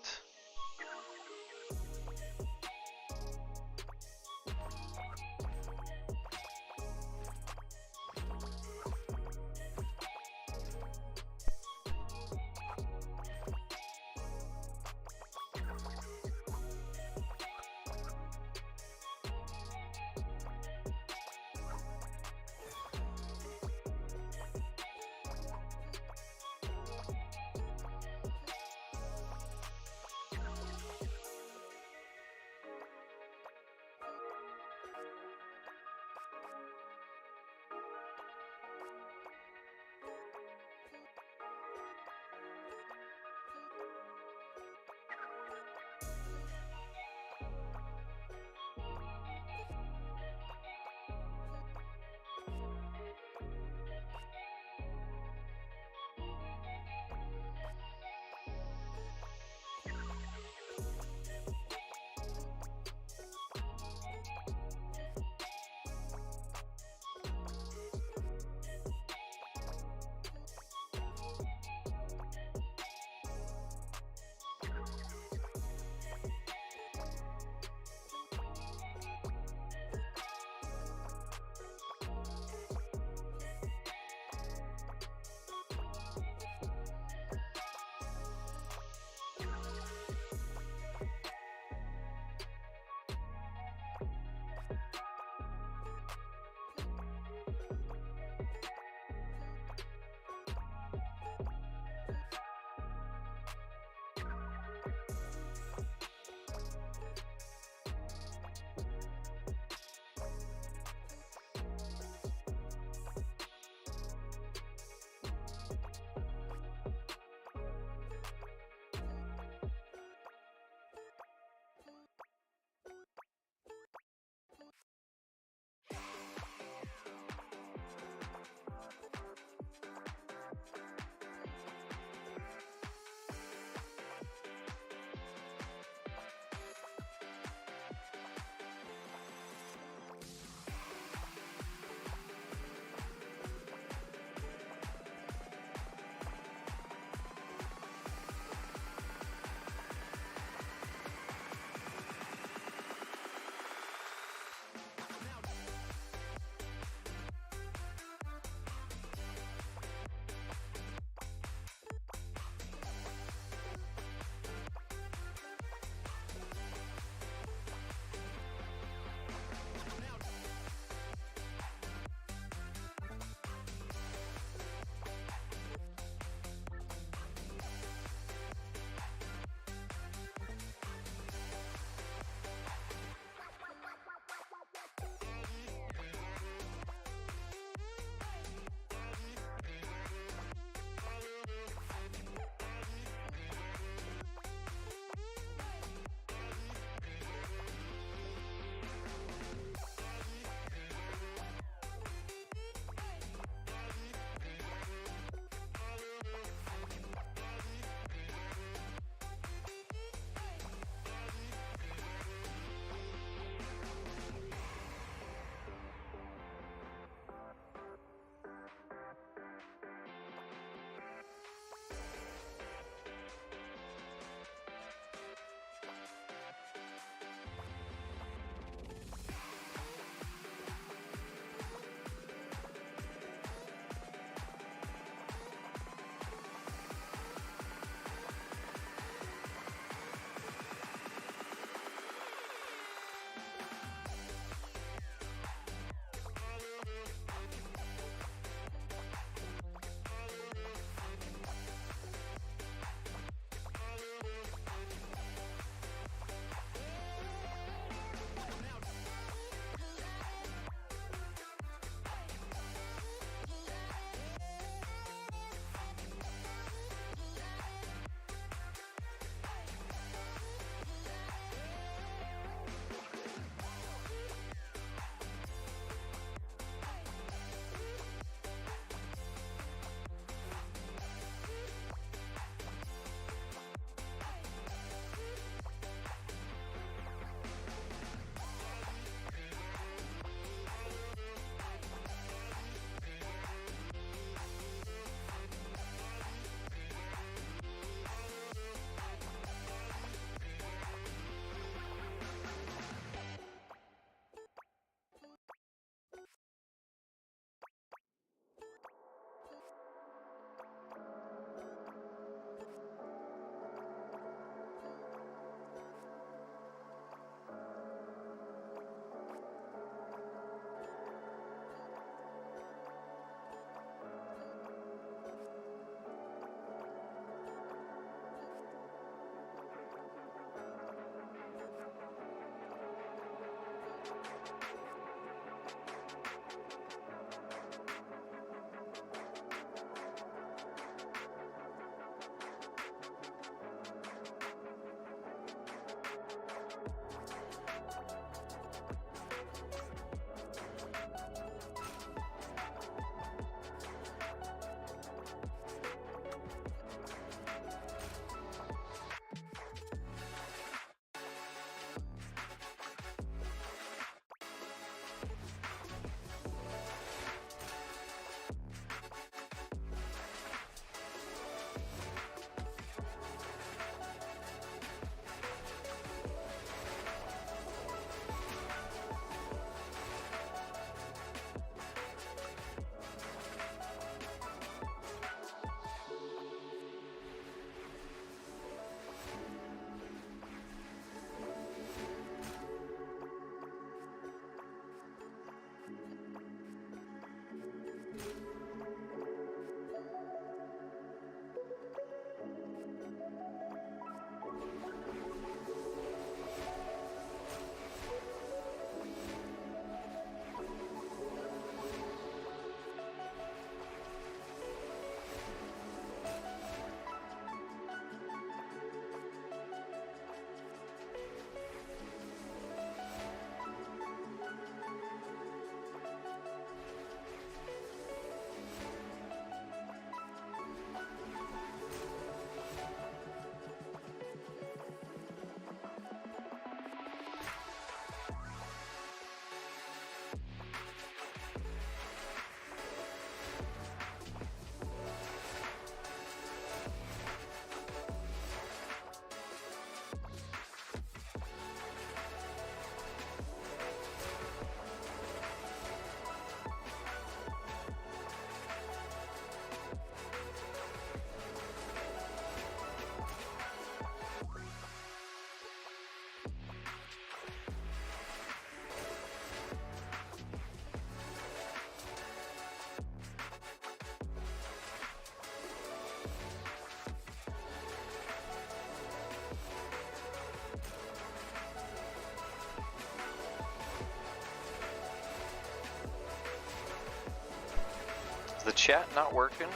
Is the chat not working?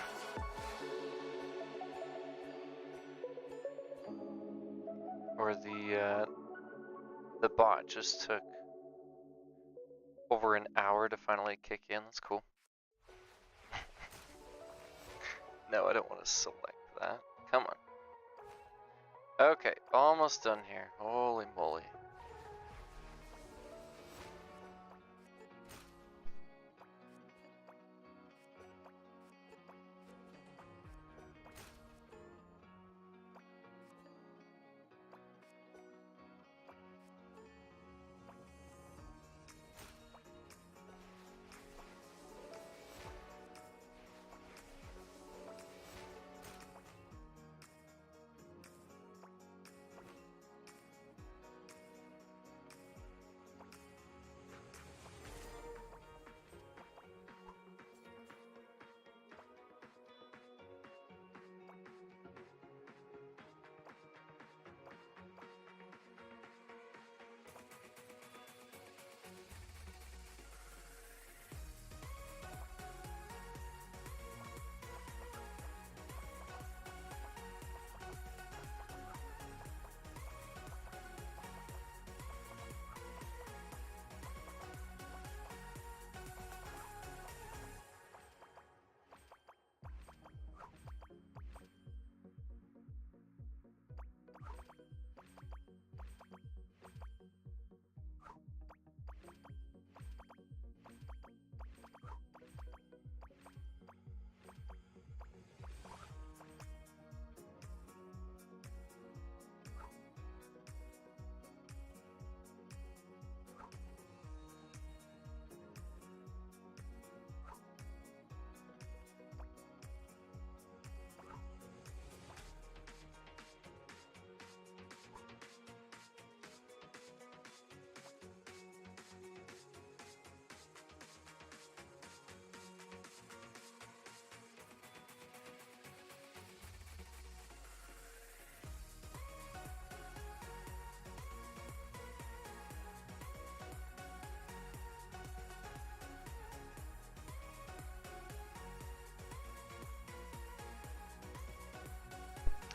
Or the bot just took over an hour to finally kick in? That's cool. No, I don't want to select that. Come on. Okay, almost done here. Holy moly.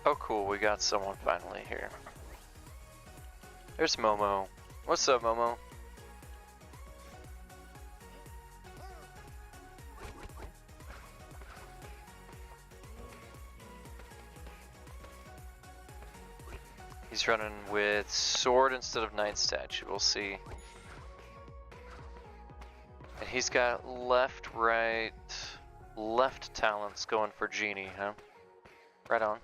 Oh cool, we got someone finally here. There's Momo. What's up, Momo? He's running with sword instead of knight statue, we'll see. And he's got left, right, left talents going for Genie, huh? Right on.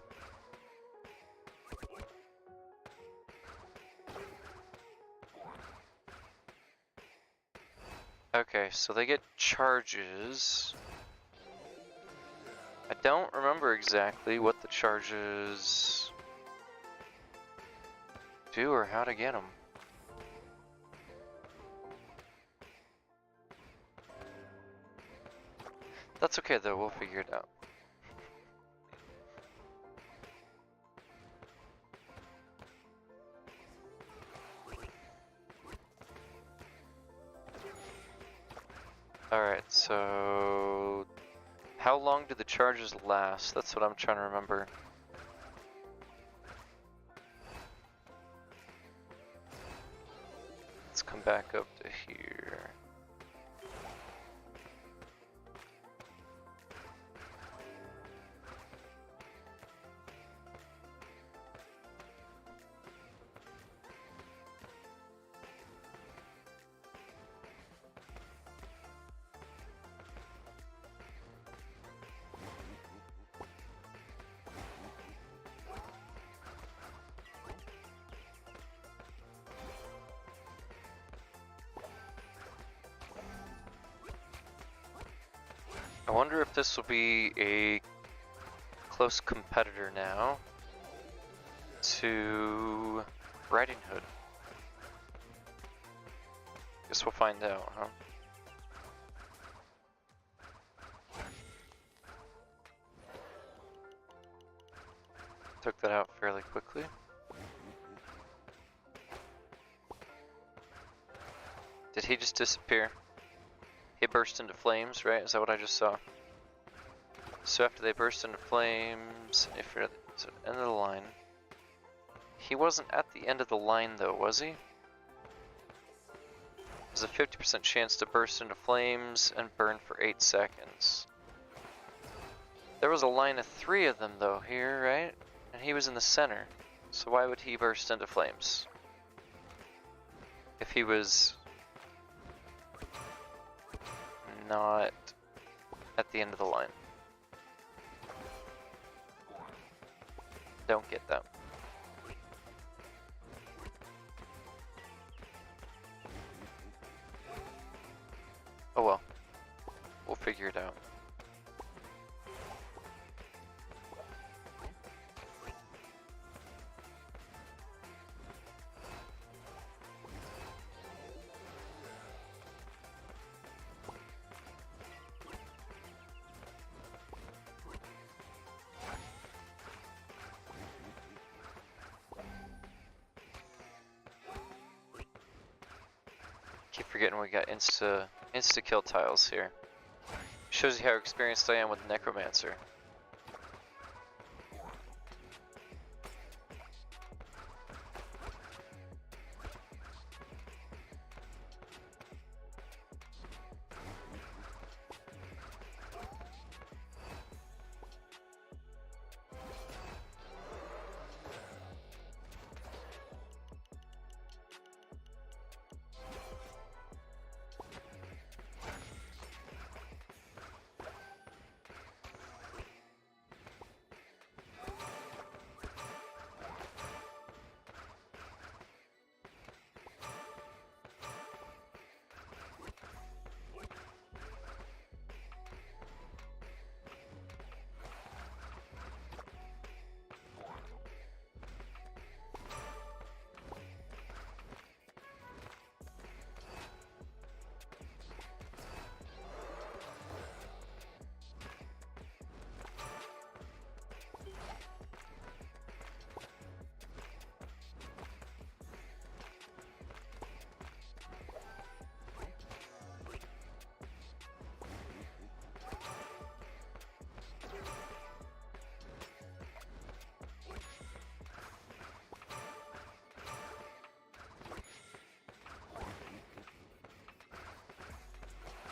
Okay, so they get charges. I don't remember exactly what the charges do or how to get them. That's okay though, we'll figure it out. Alright, so how long do the charges last? That's what I'm trying to remember. Let's come back up to here. I wonder if this will be a close competitor now to Riding Hood. Guess we'll find out, huh? Took that out fairly quickly. Did he just disappear? He burst into flames, right? Is that what I just saw? So after they burst into flames, if you're at the end of the line. He wasn't at the end of the line though, was he? There's a 50% chance to burst into flames and burn for 8 seconds. There was a line of 3 of them though here, right? And he was in the center. So why would he burst into flames? If he was not at the end of the line. Don't get that. Oh well. We'll figure it out. Keep forgetting we got insta kill tiles here. Shows you how experienced I am with Necromancer.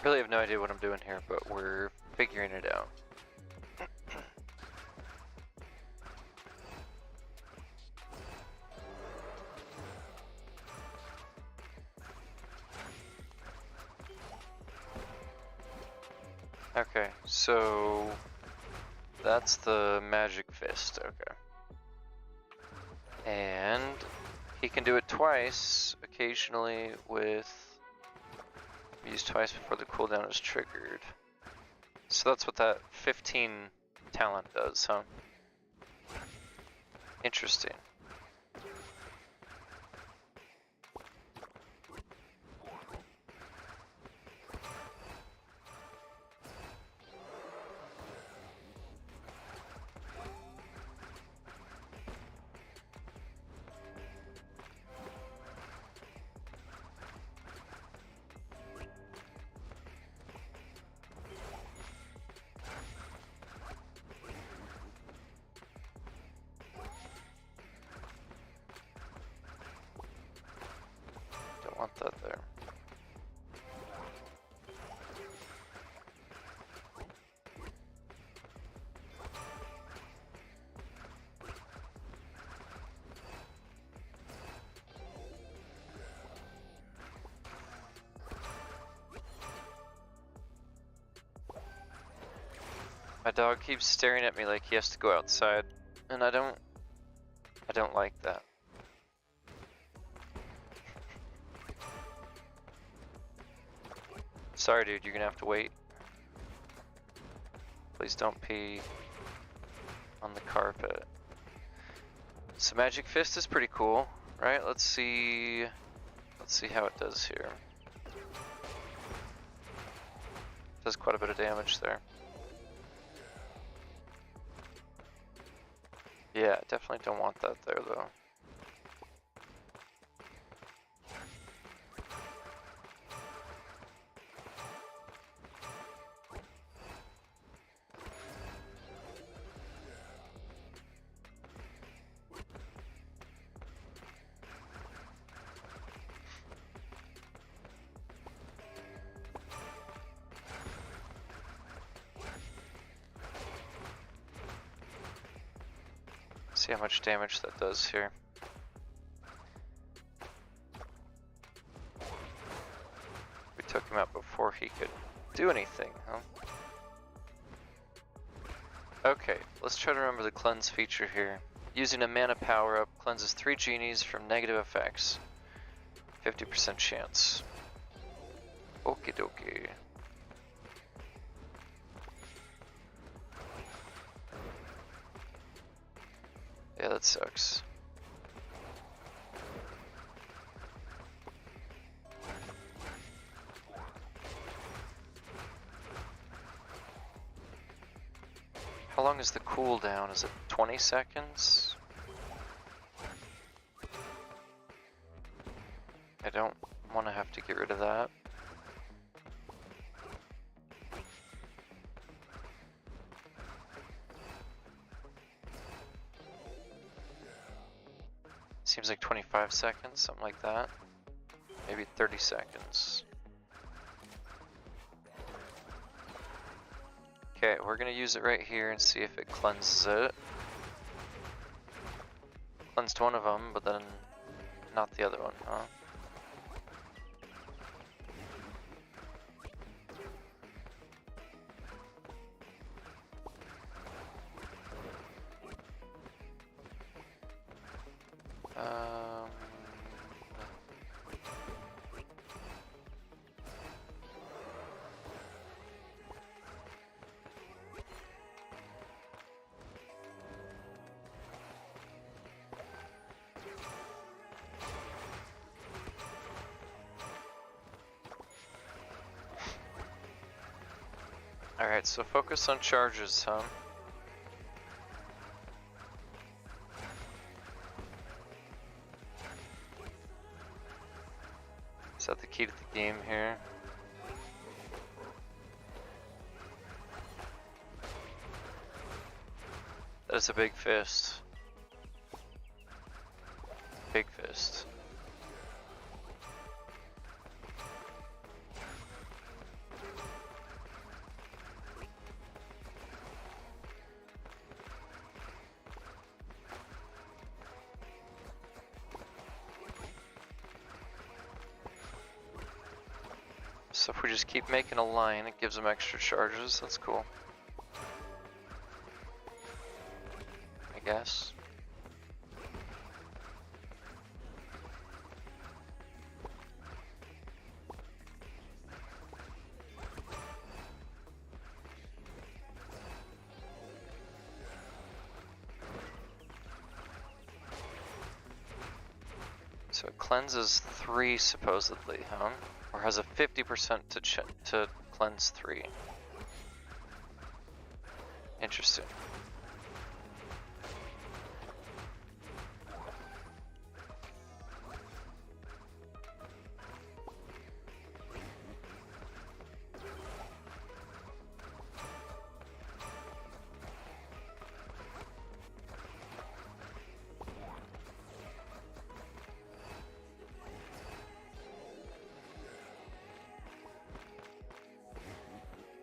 Really have no idea what I'm doing here, but we're figuring it out. Okay, so that's the magic fist, okay. And he can do it twice, occasionally with used twice before the cooldown is triggered. So that's what that 15 talent does, huh? Interesting. Don't want that there. My dog keeps staring at me like he has to go outside, and I don't like that. Sorry dude, you're gonna have to wait. Please don't pee on the carpet. So Magic Fist is pretty cool, right? Let's see how it does here. Does quite a bit of damage there. Yeah, definitely don't want that there though. See how much damage that does here. We took him out before he could do anything, huh? Okay, let's try to remember the cleanse feature here. Using a mana power-up cleanses 3 genies from negative effects. 50% chance. Okie dokie. Yeah, that sucks. How long is the cooldown? Is it 20 seconds? I don't want to have to get rid of that. Seems like 25 seconds, something like that. Maybe 30 seconds. Okay, we're gonna use it right here and see if it cleanses it. Cleansed one of them, but then not the other one, huh? Alright, so focus on charges, huh? Is that the key to the game here? That is a big fist. Big fist. So if we just keep making a line, it gives them extra charges. That's cool. I guess. So it cleanses 3 supposedly, huh? Or has a 50% to cleanse 3. Interesting.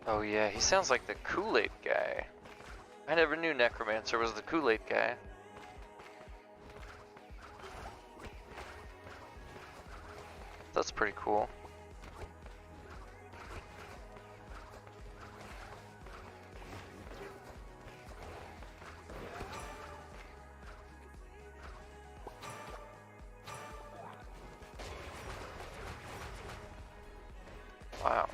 Oh yeah, he sounds like the Kool-Aid guy. I never knew Necromancer was the Kool-Aid guy. That's pretty cool. Wow.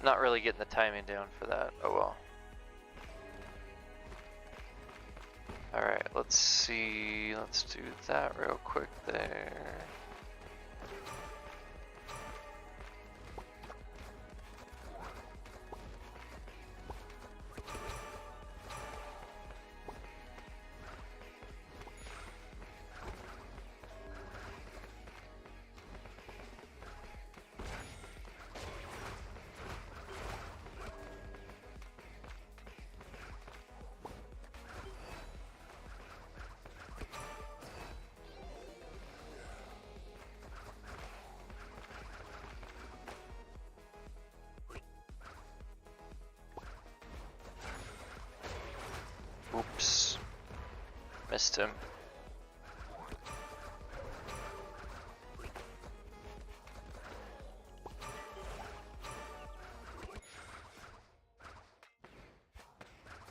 Not really getting the timing down for that. Oh well. Alright, let's see. Let's do that real quick there. missed him.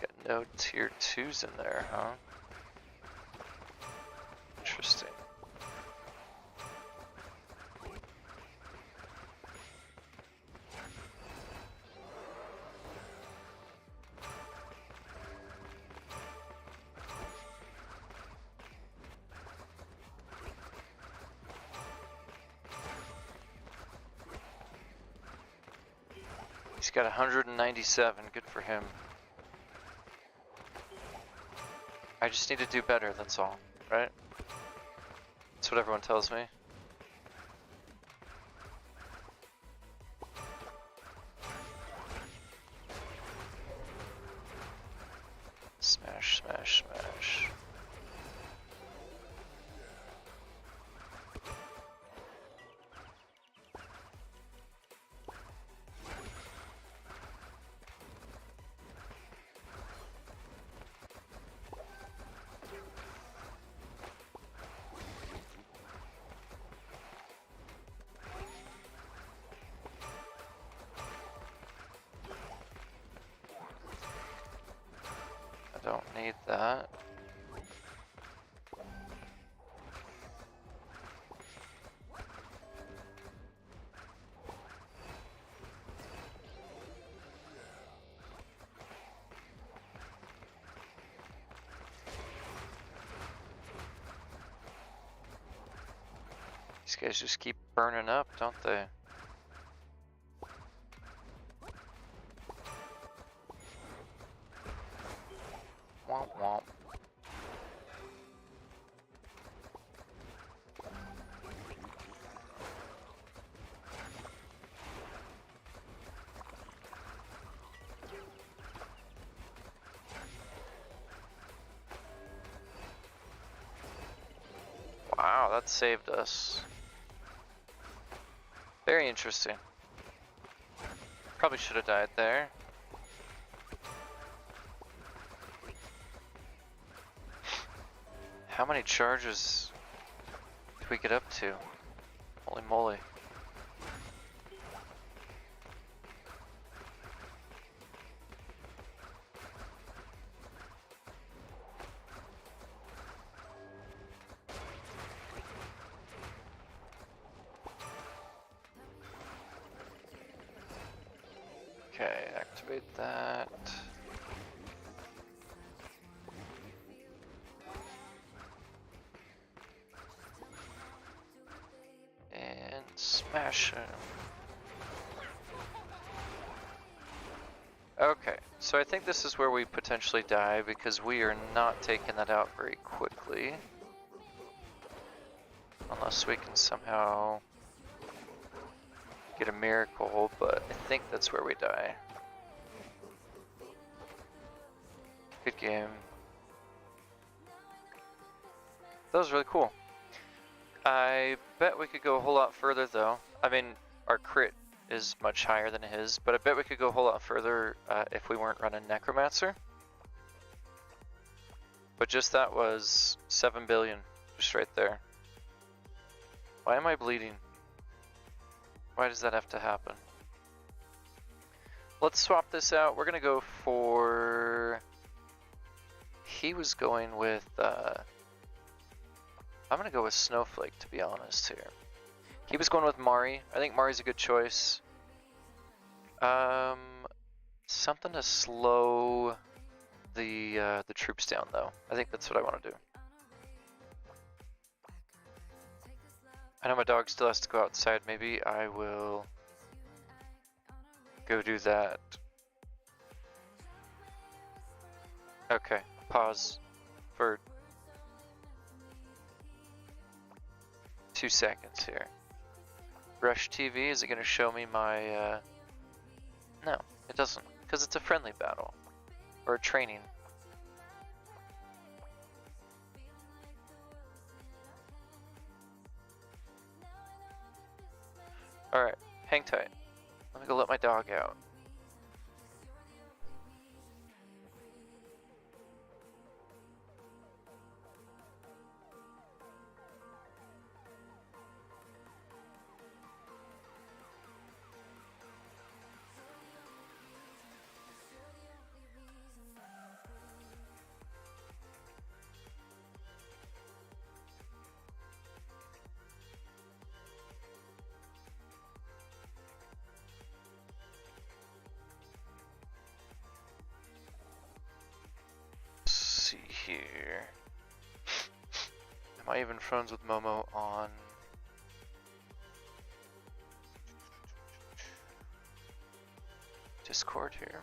Got no tier 2s in there, huh? Interesting. He's got 197, good for him. I just need to do better, that's all, right? That's what everyone tells me. Smash, smash, smash. Don't need that. These guys just keep burning up, don't they? Womp womp. Wow, that saved us. Very interesting. Probably should have died there. How many charges did we get up to? Holy moly. Okay, activate that. And smash him. Okay, so I think this is where we potentially die because we are not taking that out very quickly. Unless we can somehow get a miracle, but I think that's where we die. Good game. That was really cool. I bet we could go a whole lot further though. I mean, our crit is much higher than his, but I bet we could go a whole lot further if we weren't running Necromancer. But just that was 7 billion, just right there. Why am I bleeding? Why does that have to happen? Let's swap this out. We're gonna go for... He was going with... I'm gonna go with Snowflake, to be honest here. He was going with Mari. I think Mari's a good choice. Something to slow the troops down, though. I think that's what I want to do. I know my dog still has to go outside. Maybe I will go do that. Okay, pause for 2 seconds here. Rush TV, is it going to show me my... No, it doesn't, because it's a friendly battle. Or a training. Alright, hang tight. Let me go let my dog out. here. Am I even friends with Momo on Discord here?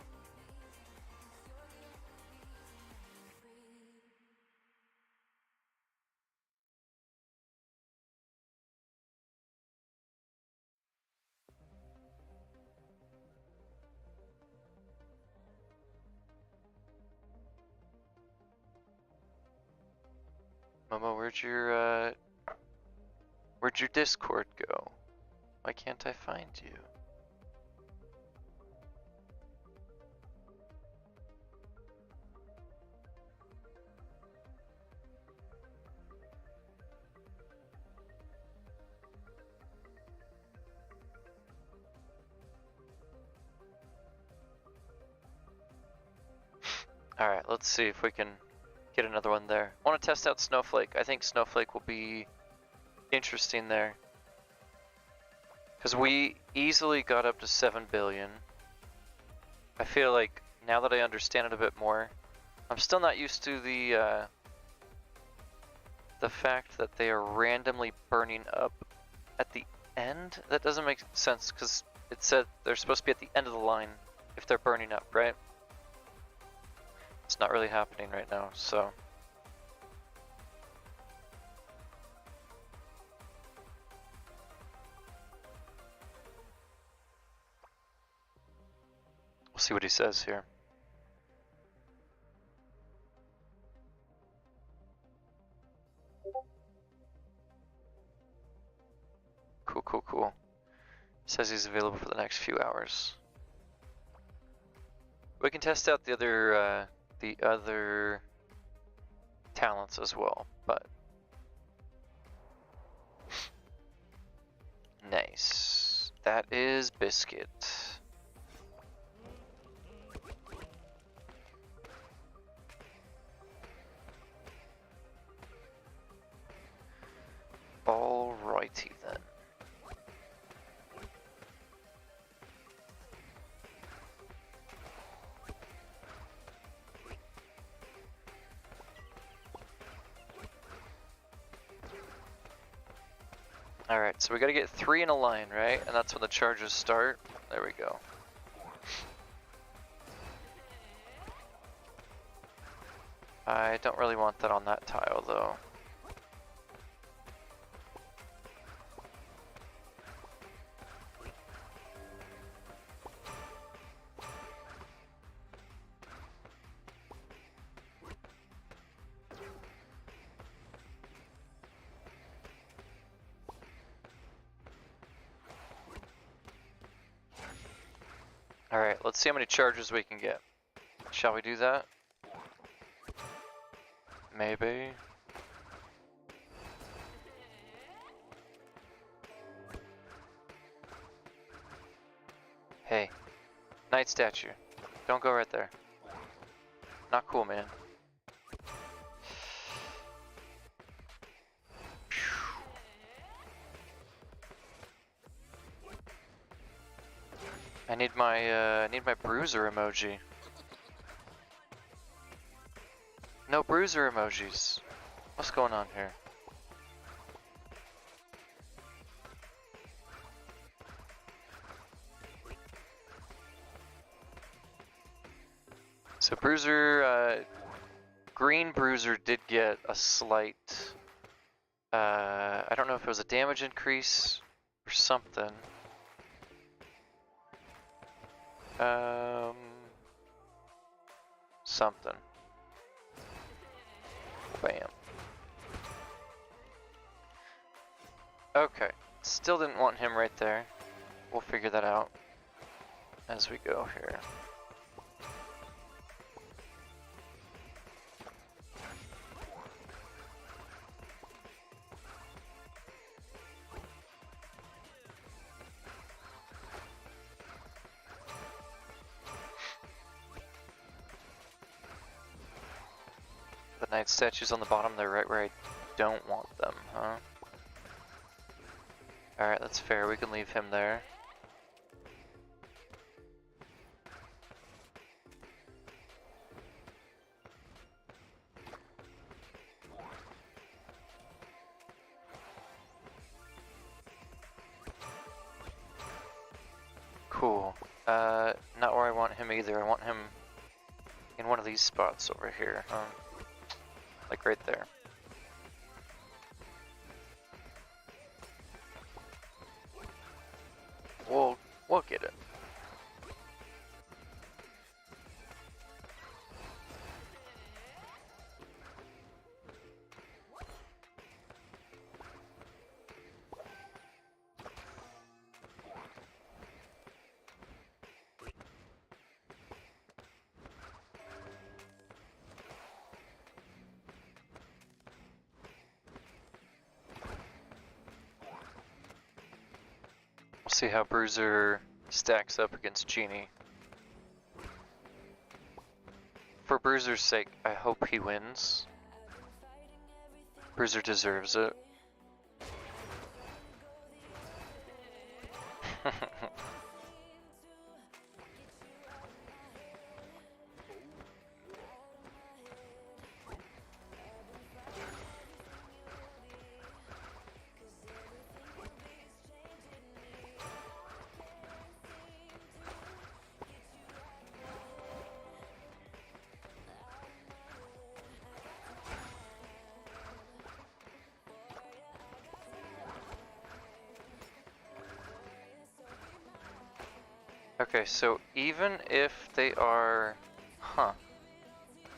Momo, where'd your Discord go? Why can't I find you? Alright, let's see if we can get another one there. I want to test out Snowflake. I think Snowflake will be interesting there. Because we easily got up to 7 billion. I feel like now that I understand it a bit more, I'm still not used to the fact that they are randomly burning up at the end. That doesn't make sense because it said they're supposed to be at the end of the line if they're burning up, right? It's not really happening right now, so. We'll see what he says here. Cool, cool, cool. Says he's available for the next few hours. We can test out the other talents as well, but nice. That is Biscuit. Alrighty then. Alright, so we gotta get 3 in a line, right? And that's when the charges start. There we go. I don't really want that on that tile though. Alright, let's see how many charges we can get. Shall we do that? Maybe. Hey, Knight statue. Don't go right there. Not cool, man. I need my bruiser emoji. No bruiser emojis. What's going on here? So bruiser, green bruiser did get a slight, I don't know if it was a damage increase or something. Something. Bam. Okay, still didn't want him right there. We'll figure that out as we go here. The knight statues on the bottom, they're right where I don't want them, huh? Alright, that's fair, we can leave him there. Cool. Not where I want him either. I want him in one of these spots over here. Like right there. We'll get it. We'll see how Bruiser stacks up against Genie. For Bruiser's sake, I hope he wins. Bruiser deserves it. Okay, so even if they are,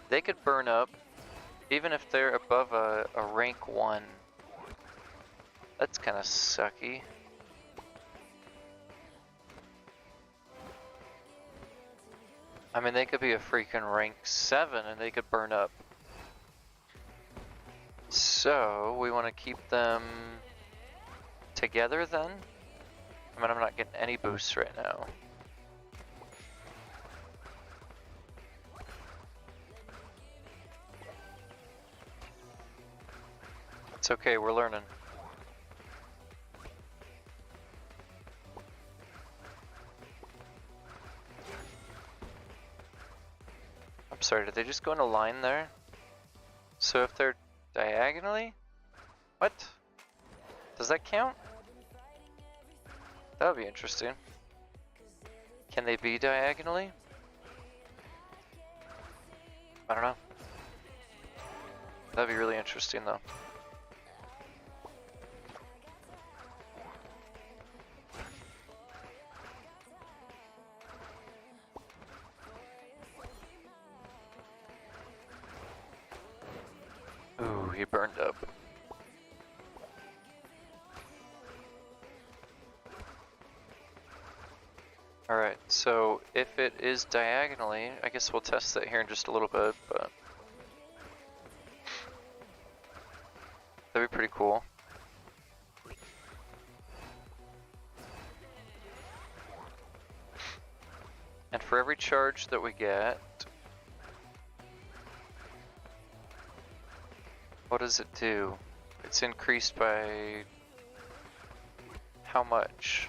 they could burn up, even if they're above a rank 1. That's kind of sucky. I mean, they could be a freaking rank 7 and they could burn up. So, we want to keep them together then? I mean, I'm not getting any boosts right now. It's okay, we're learning. I'm sorry, did they just go in a line there? So if they're diagonally? What? Does that count? That would be interesting. Can they be diagonally? I don't know. That'd be really interesting though. Ooh, he burned up. Alright, so if it is diagonally, I guess we'll test that here in just a little bit, but that'd be pretty cool. And for every charge that we get, what does it do? It's increased by how much?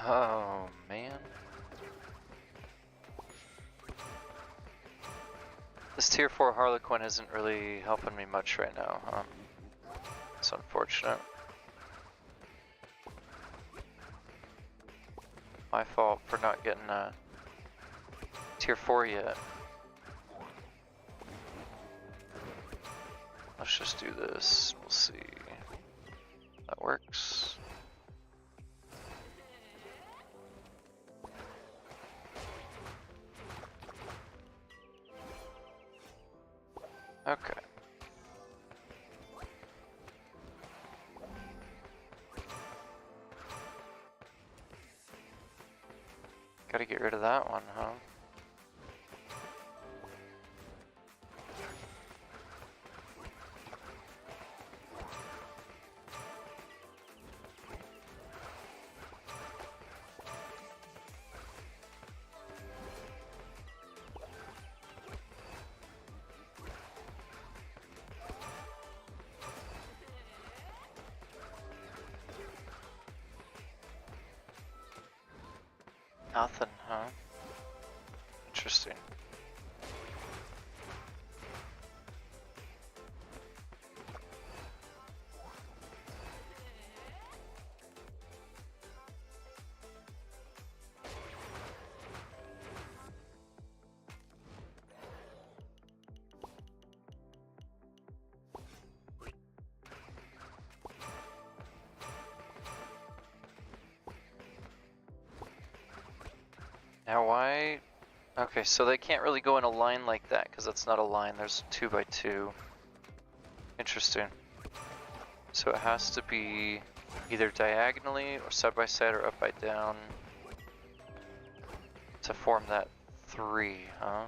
Oh, man. This tier 4 Harlequin isn't really helping me much right now. It's unfortunate. My fault for not getting a tier 4 yet. Let's just do this. We'll see. That works. Okay. Gotta get rid of that one, huh? Nothing, huh? Interesting. Now why? Okay, so they can't really go in a line like that because that's not a line. There's 2 by 2. Interesting. So it has to be either diagonally or side by side or up by down to form that 3, huh?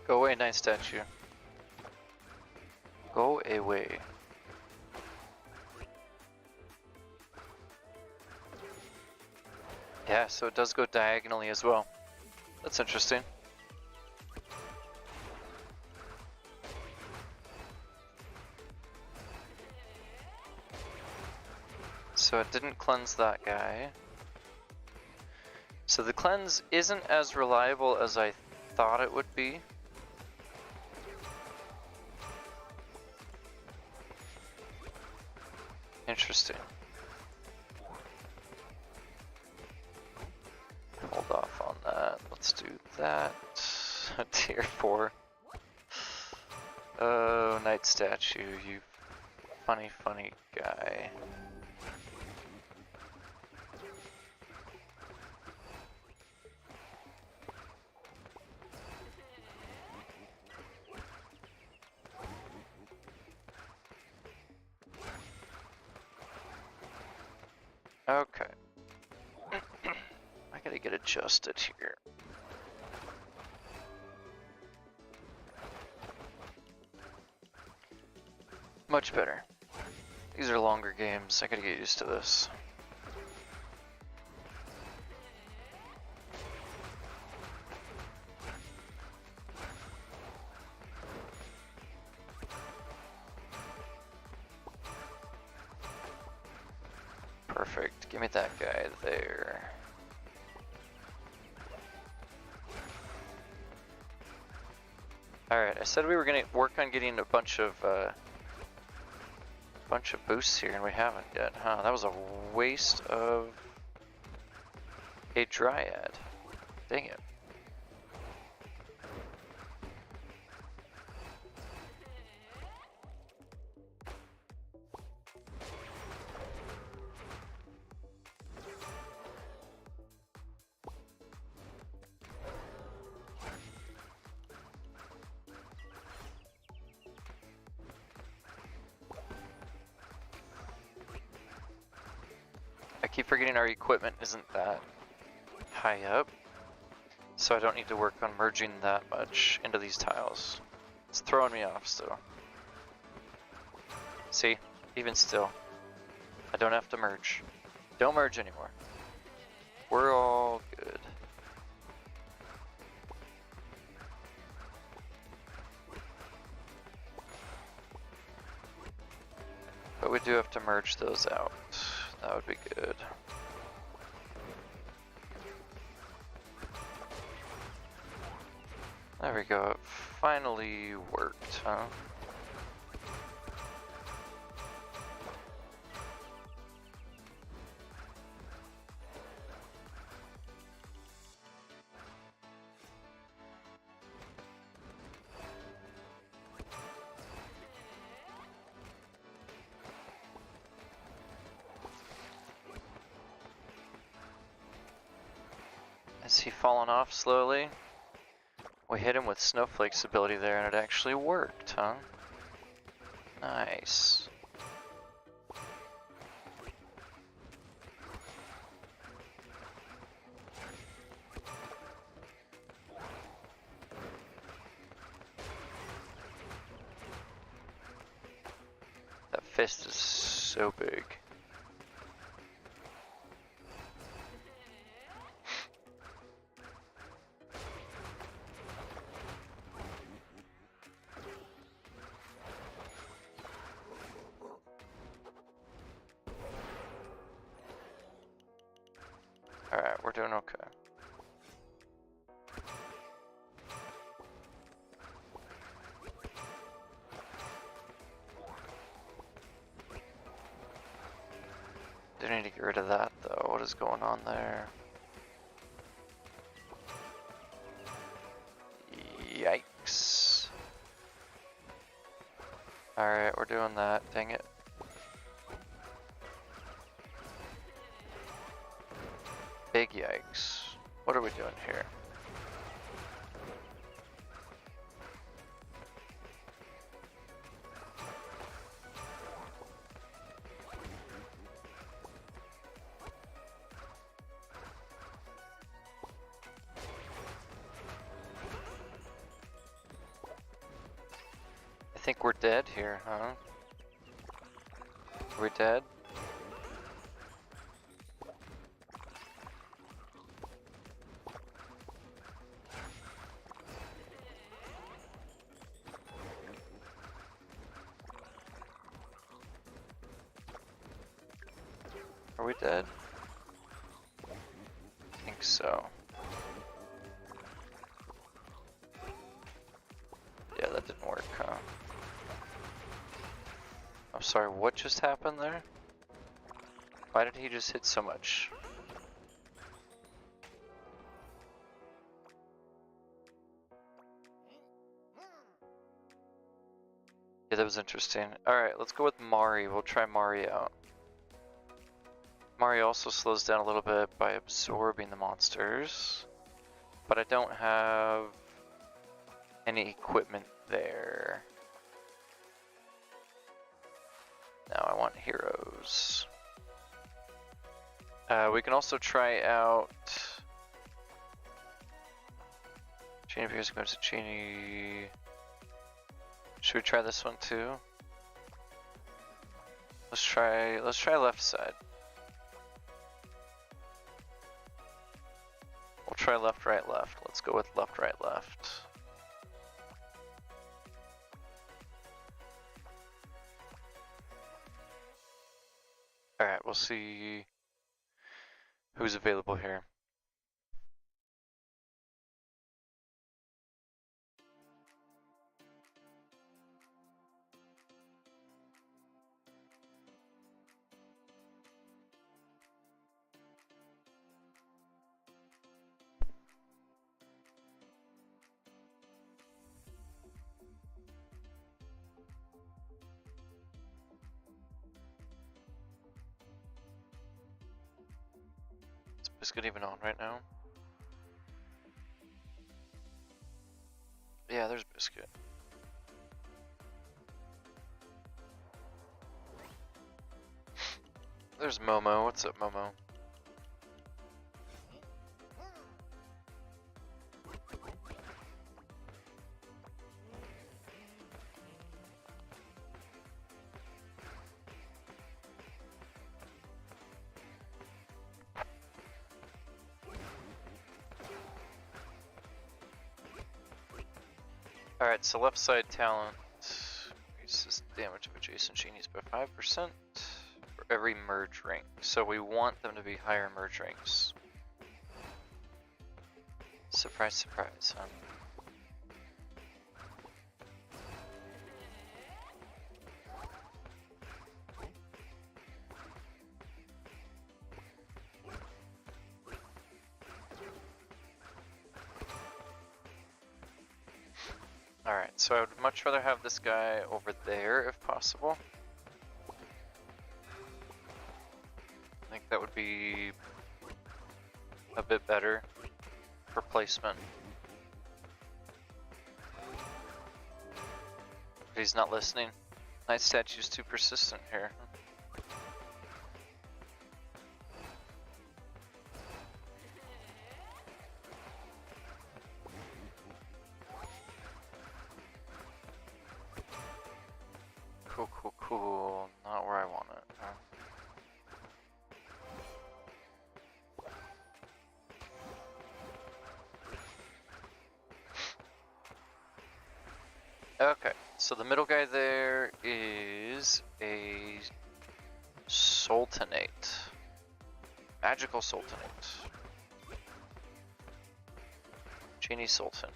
Go away, night statue. Go away. Yeah, so it does go diagonally as well. That's interesting. So it didn't cleanse that guy. So the cleanse isn't as reliable as I thought it would be. Interesting. Hold off on that. Let's do that. Tier 4. Oh, night statue, you funny, funny guy. Okay. I gotta get adjusted here. Much better. These are longer games. I gotta get used to this. Perfect. Give me that guy there. Alright, I said we were gonna work on getting a bunch of boosts here, and we haven't yet, huh? That was a waste of a dryad. Dang it. I keep forgetting our equipment isn't that high up, so I don't need to work on merging that much into these tiles. It's throwing me off still. See, even still, I don't have to merge. Don't merge anymore. We're all good. But we do have to merge those out. That would be good. There we go, it finally worked, huh? he falling off slowly? We hit him with Snowflake's ability there and it actually worked, huh? Nice. That fist is so big. Alright, we're doing okay. Do need to get rid of that though. What is going on there? Yikes. Alright, we're doing that. Dang it. Big yikes. What are we doing here? I think we're dead here, huh? Are we dead? Are we dead? I think so. Yeah, that didn't work, huh? I'm sorry, what just happened there? Why did he just hit so much? Yeah, that was interesting. Alright, let's go with Mari. We'll try Mari out. Mari also slows down a little bit by absorbing the monsters. But I don't have any equipment there. Now I want heroes. We can also try out Genie appears goes to Genie. Should we try this one too? Let's try left side. We'll try left, right, left. Let's go with left, right, left. Alright, we'll see who's available here. Is Biscuit even on right now? Yeah, there's Biscuit. There's Momo. What's up, Momo? Alright, so left side talent increases damage of adjacent genies by 5% for every merge rank. So we want them to be higher merge ranks. Surprise, surprise, huh? Alright, so I would much rather have this guy over there if possible. I think that would be a bit better. for placement. But he's not listening. Night statue's too persistent here. Cool, cool, cool. Not where I want it. Okay, so the middle guy there is a Sultanate. Magical Sultanate. Genie Sultan.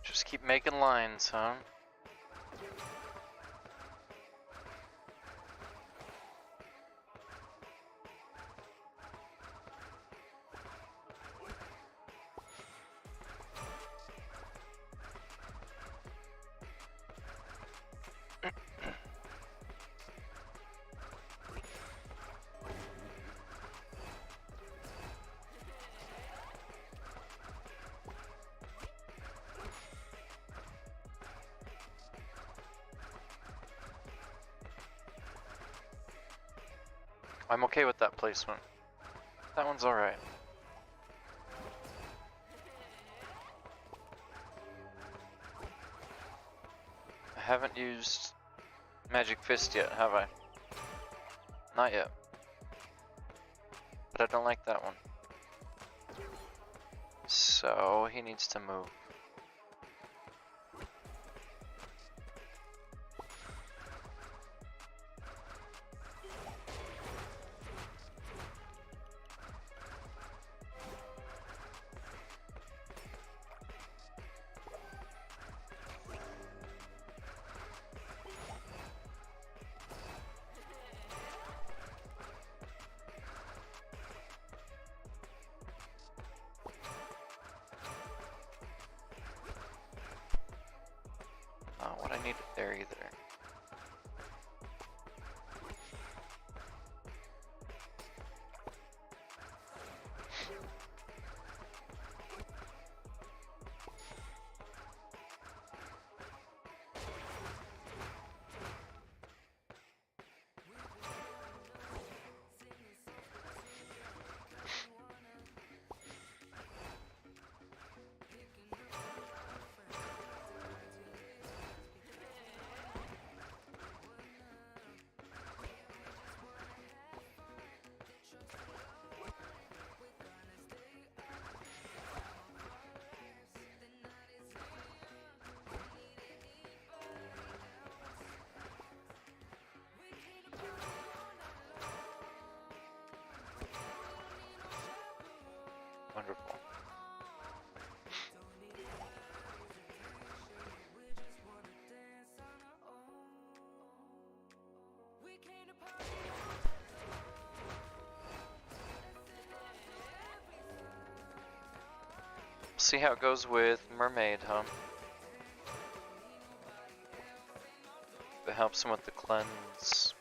Just keep making lines, huh? I'm okay with that placement. That one's alright. I haven't used Magic Fist yet, have I? Not yet. But I don't like that one. So he needs to move. Not what I needed there either. Wonderful. See how it goes with Mermaid, huh? It helps him with the cleanse.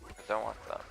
I don't want that.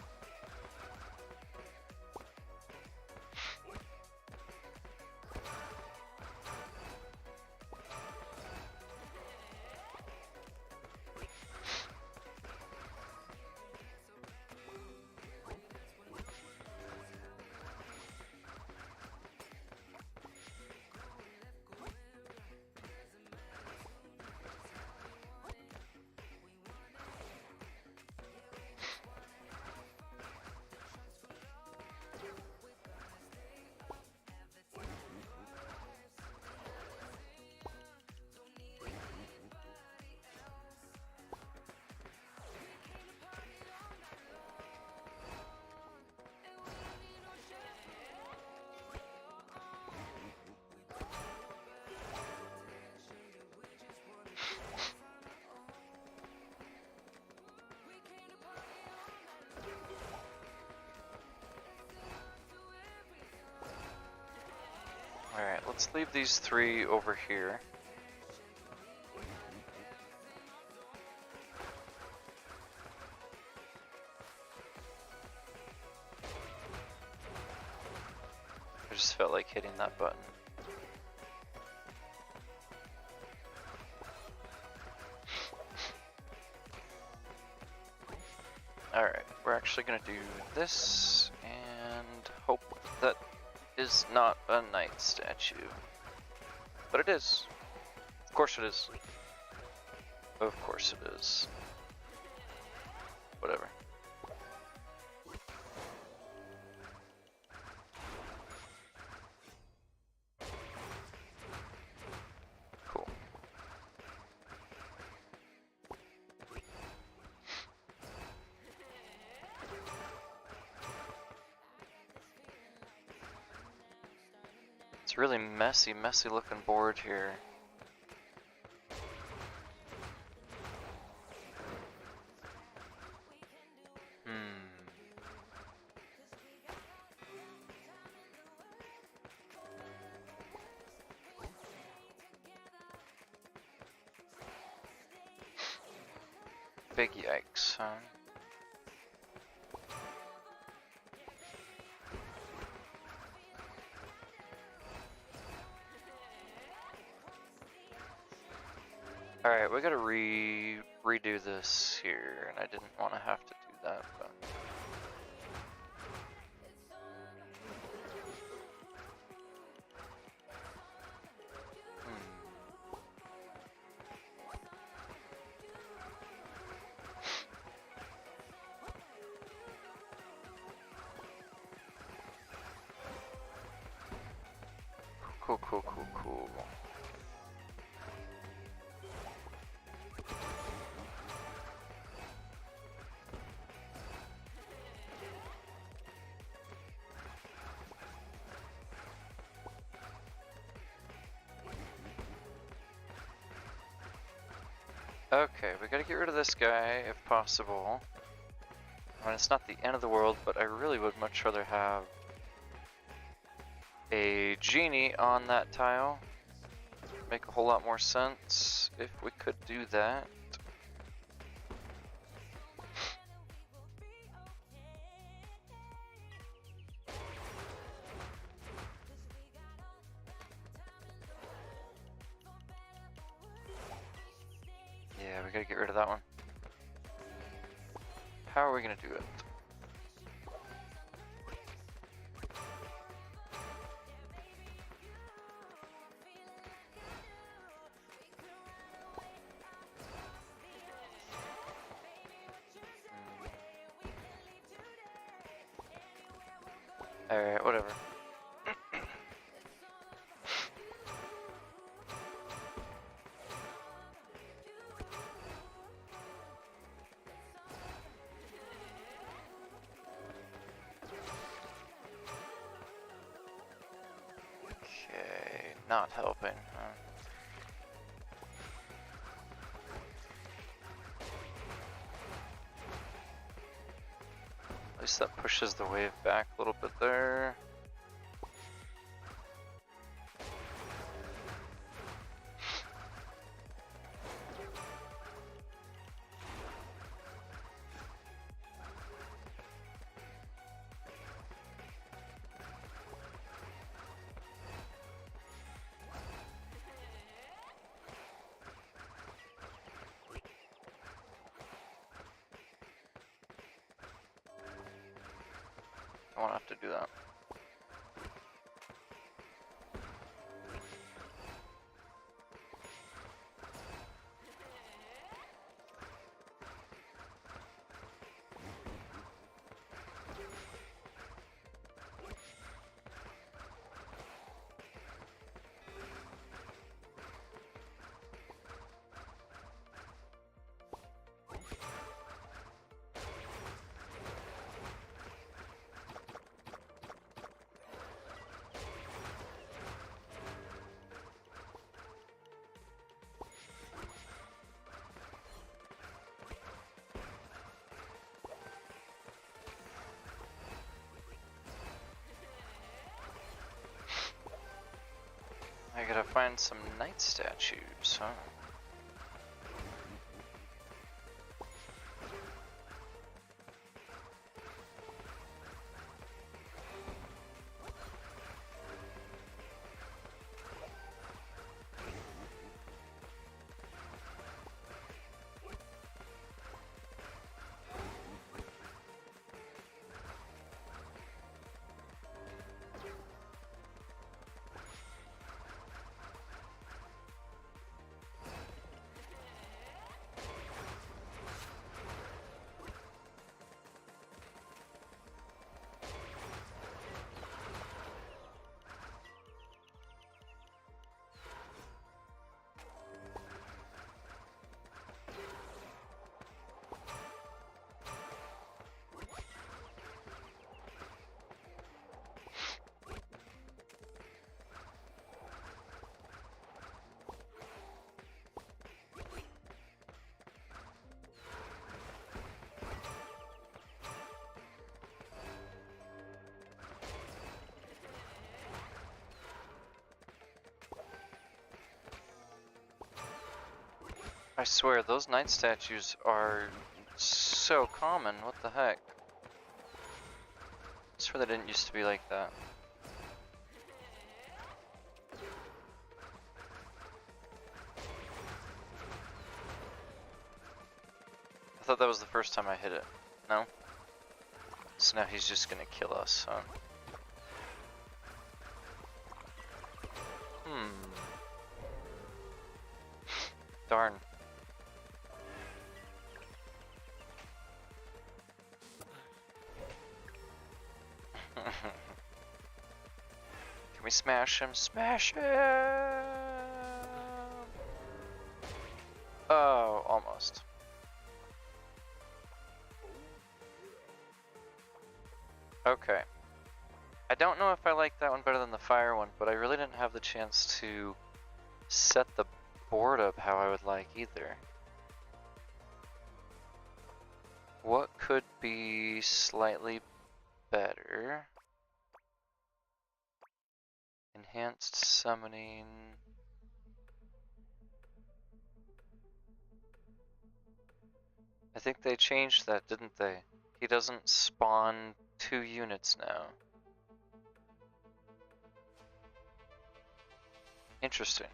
let's leave these 3 over here. I just felt like hitting that button. Alright, we're actually gonna do this and hope that is not a knight statue. But it is. Of course it is. Of course it is. Whatever. Cool. It's a really messy looking board here. Big yikes, huh? Alright, we gotta redo this here, and I didn't want to have to do that, but... Cool. Okay, we gotta get rid of this guy if possible. I mean, it's not the end of the world, but I really would much rather have a Genie on that tile. Make a whole lot more sense if we could do that. Yeah, we gotta get rid of that one. How are we gonna do it? Alright, whatever. Okay, not helping, huh? At least that pushes the wave back a little bit there. I won't have to do that. gotta find some knight statues, huh? I swear, those knight statues are so common. What the heck? I swear they didn't used to be like that. I thought that was the first time I hit it. No? So now he's just gonna kill us, huh? Darn. Can we smash him? Smash him! Oh, almost. Okay. I don't know if I like that one better than the fire one, but I really didn't have the chance to set the board up how I would like either. What could be slightly better? Enhanced summoning. I think they changed that, didn't they? He doesn't spawn 2 units now. Interesting.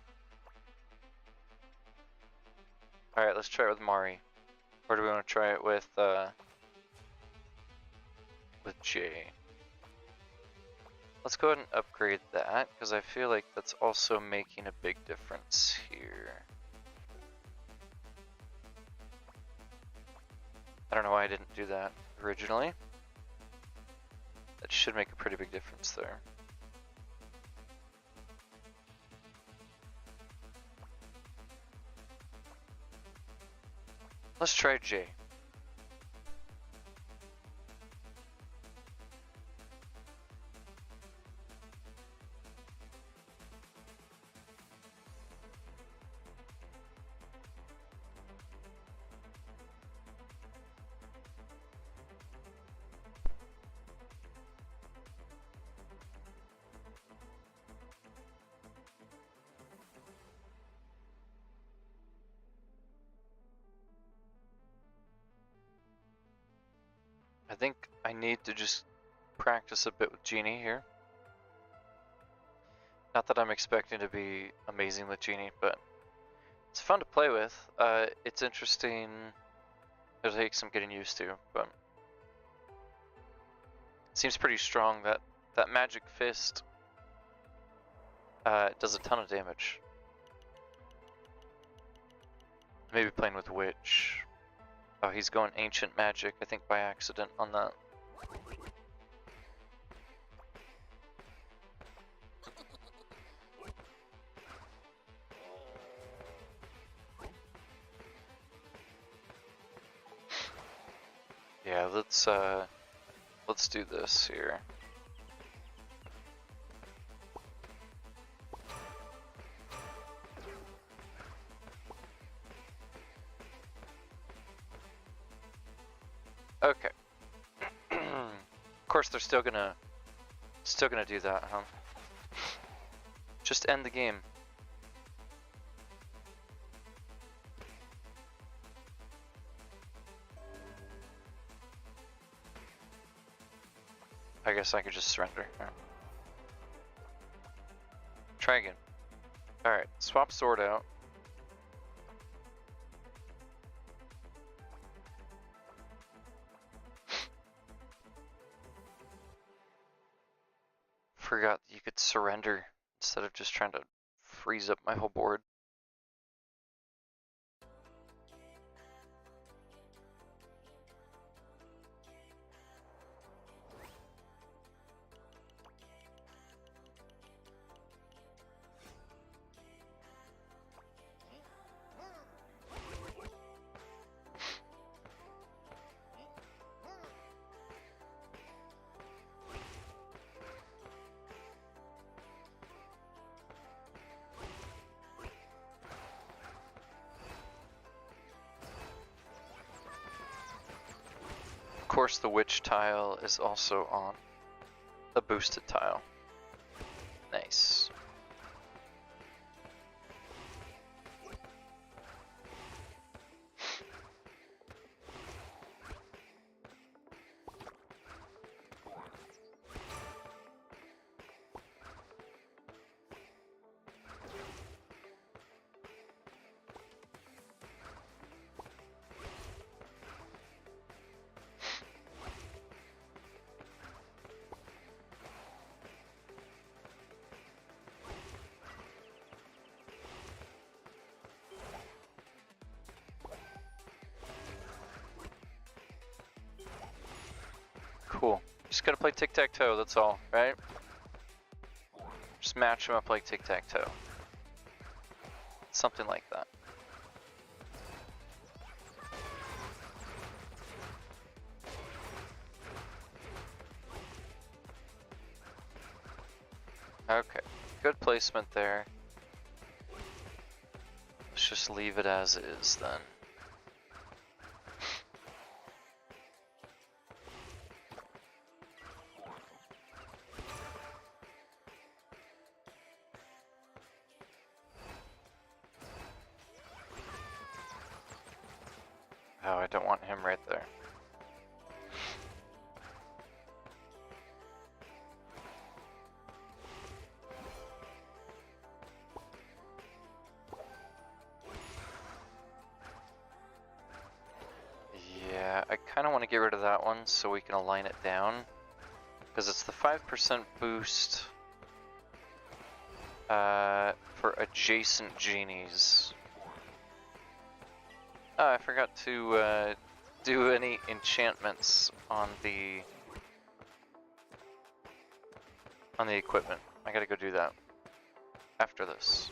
Alright, let's try it with Mari. Or do we want to try it with Jay? Let's go ahead and upgrade that, because I feel like that's also making a big difference here. I don't know why I didn't do that originally. That should make a pretty big difference there. Let's try Jay. I think I need to just practice a bit with Genie here. Not that I'm expecting to be amazing with Genie, but it's fun to play with. It's interesting. It'll take some getting used to, but it seems pretty strong. That magic fist does a ton of damage. Maybe playing with Witch. Oh, he's going Ancient Magic, I think by accident on that. Yeah, let's do this here. Okay. Of course, they're still gonna do that, huh? Just end the game. I guess I could just surrender. All right. Try again. Alright, swap sword out. Forgot that you could surrender instead of just trying to freeze up my whole board. Of course, the witch tile is also on the boosted tile. Nice. Cool. Just gotta play tic-tac-toe, that's all, right? Just match them up like tic-tac-toe. Something like that. Okay, good placement there. Let's just leave it as is then. Oh, I don't want him right there. Yeah, I kind of want to get rid of that one so we can align it down. Because it's the 5% boost for adjacent genies. Oh, I forgot to do any enchantments on the equipment. I gotta go do that after this.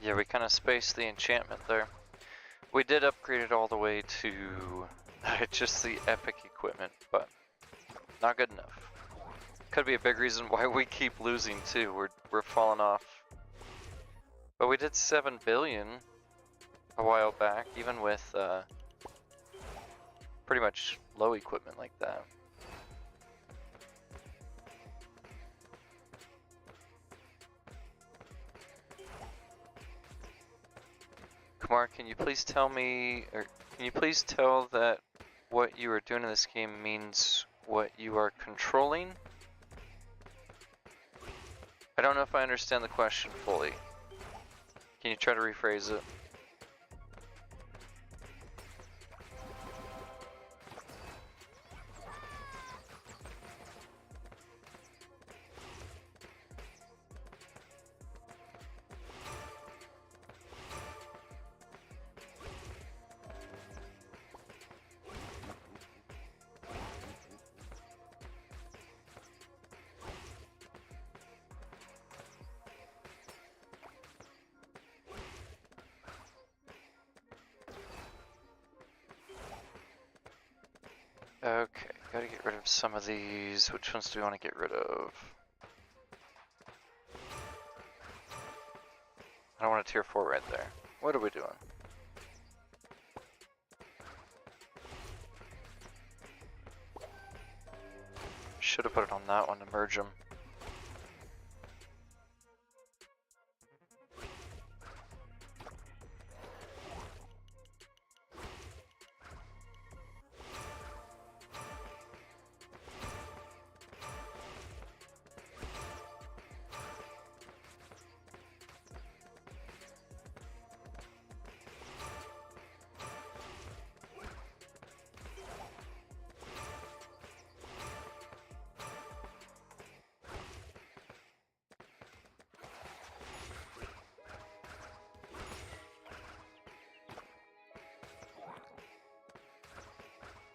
Yeah, we kind of spaced the enchantment there. We did upgrade it all the way to just the epic equipment, but not good enough. Could be a big reason why we keep losing too. We're falling off. But we did 7 billion a while back, even with pretty much low equipment like that. Kumar, can you please tell me, or can you please tell that what you are doing in this game means what you are controlling? I don't know if I understand the question fully. Can you try to rephrase it? Okay, gotta get rid of some of these. Which ones do we want to get rid of? I don't want a tier 4 right there. What are we doing? Should have put it on that one to merge them.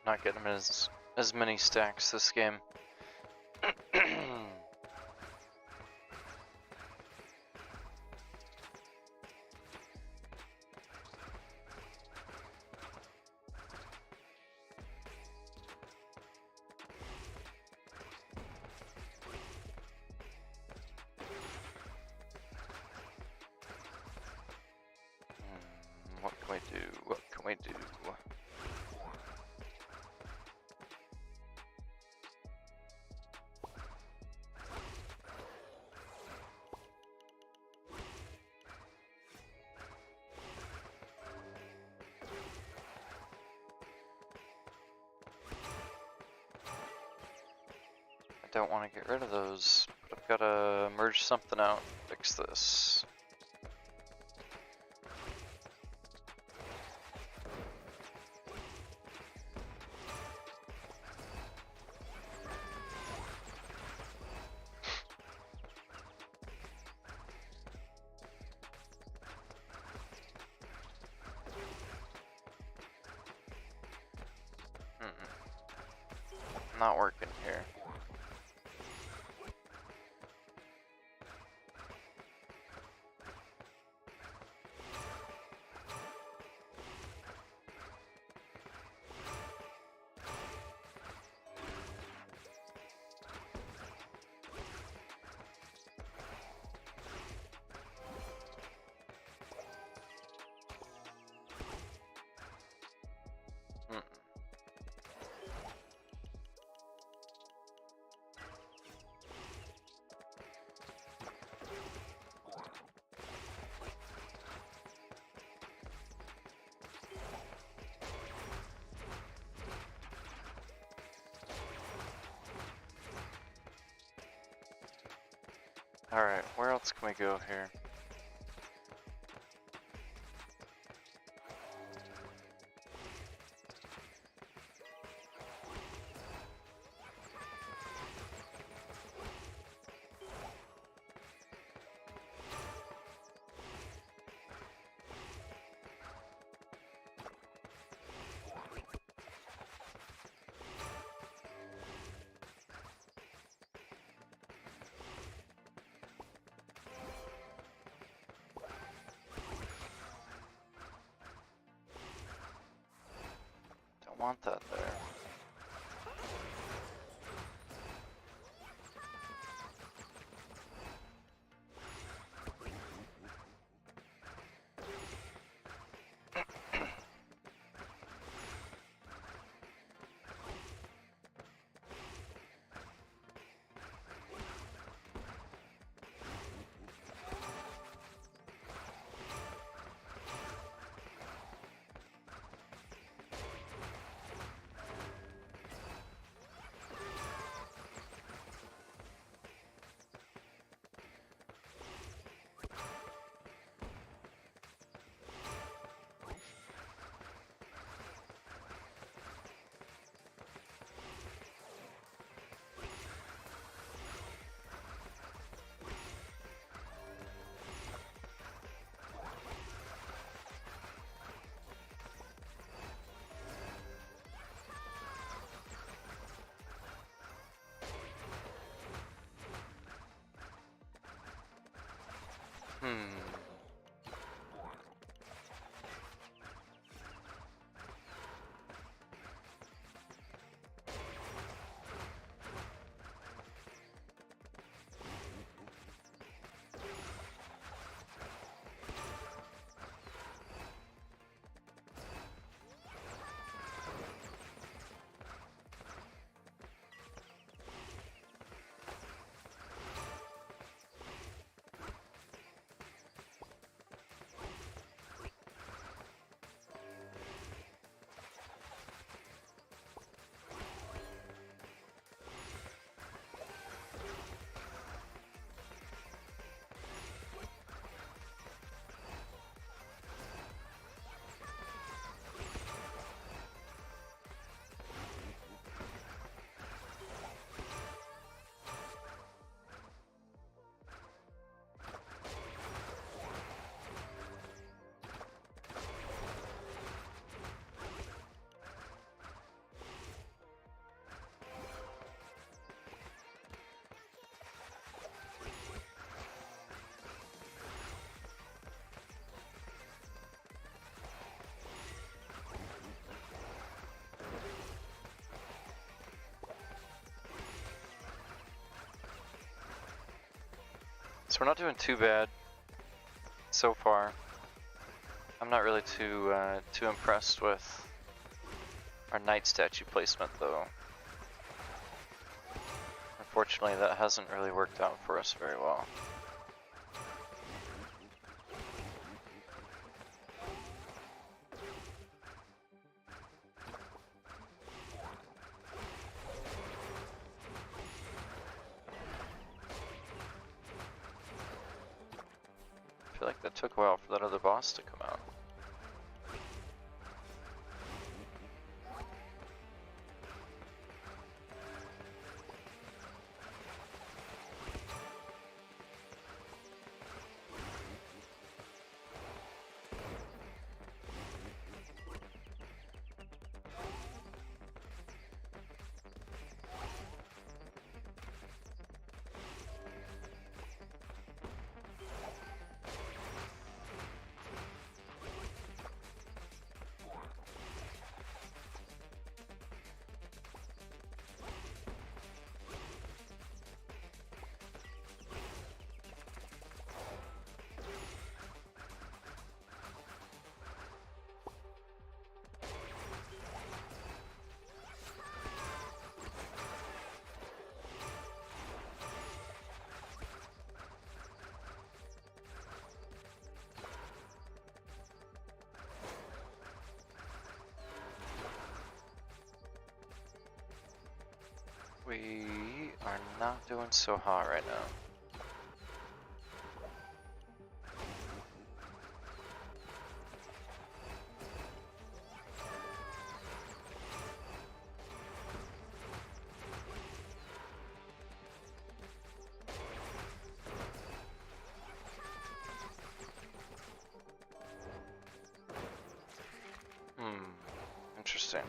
Not getting them as many stacks this game. What can we do? What can we do? I don't want to get rid of those, but I've got to merge something out, fix this. Not working here. Alright, where else can we go here? Want that there. we're not doing too bad so far. I'm not really too impressed with our knight statue placement though. Unfortunately, that hasn't really worked out for us very well. I feel like that took a while for that other boss to come out. We are not doing so hot right now. Interesting.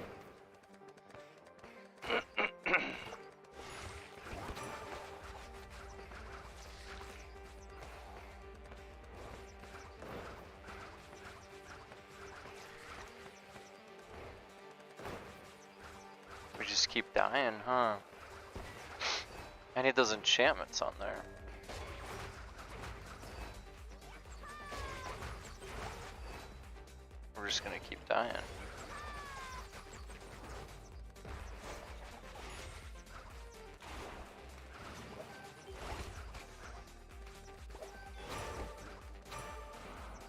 We just keep dying, huh? I need those enchantments on there. We're just gonna keep dying.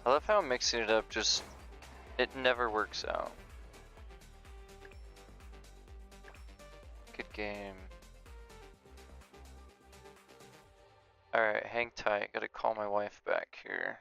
I love how mixing it up just, it never works out. Good game. Alright, hang tight, gotta call my wife back here.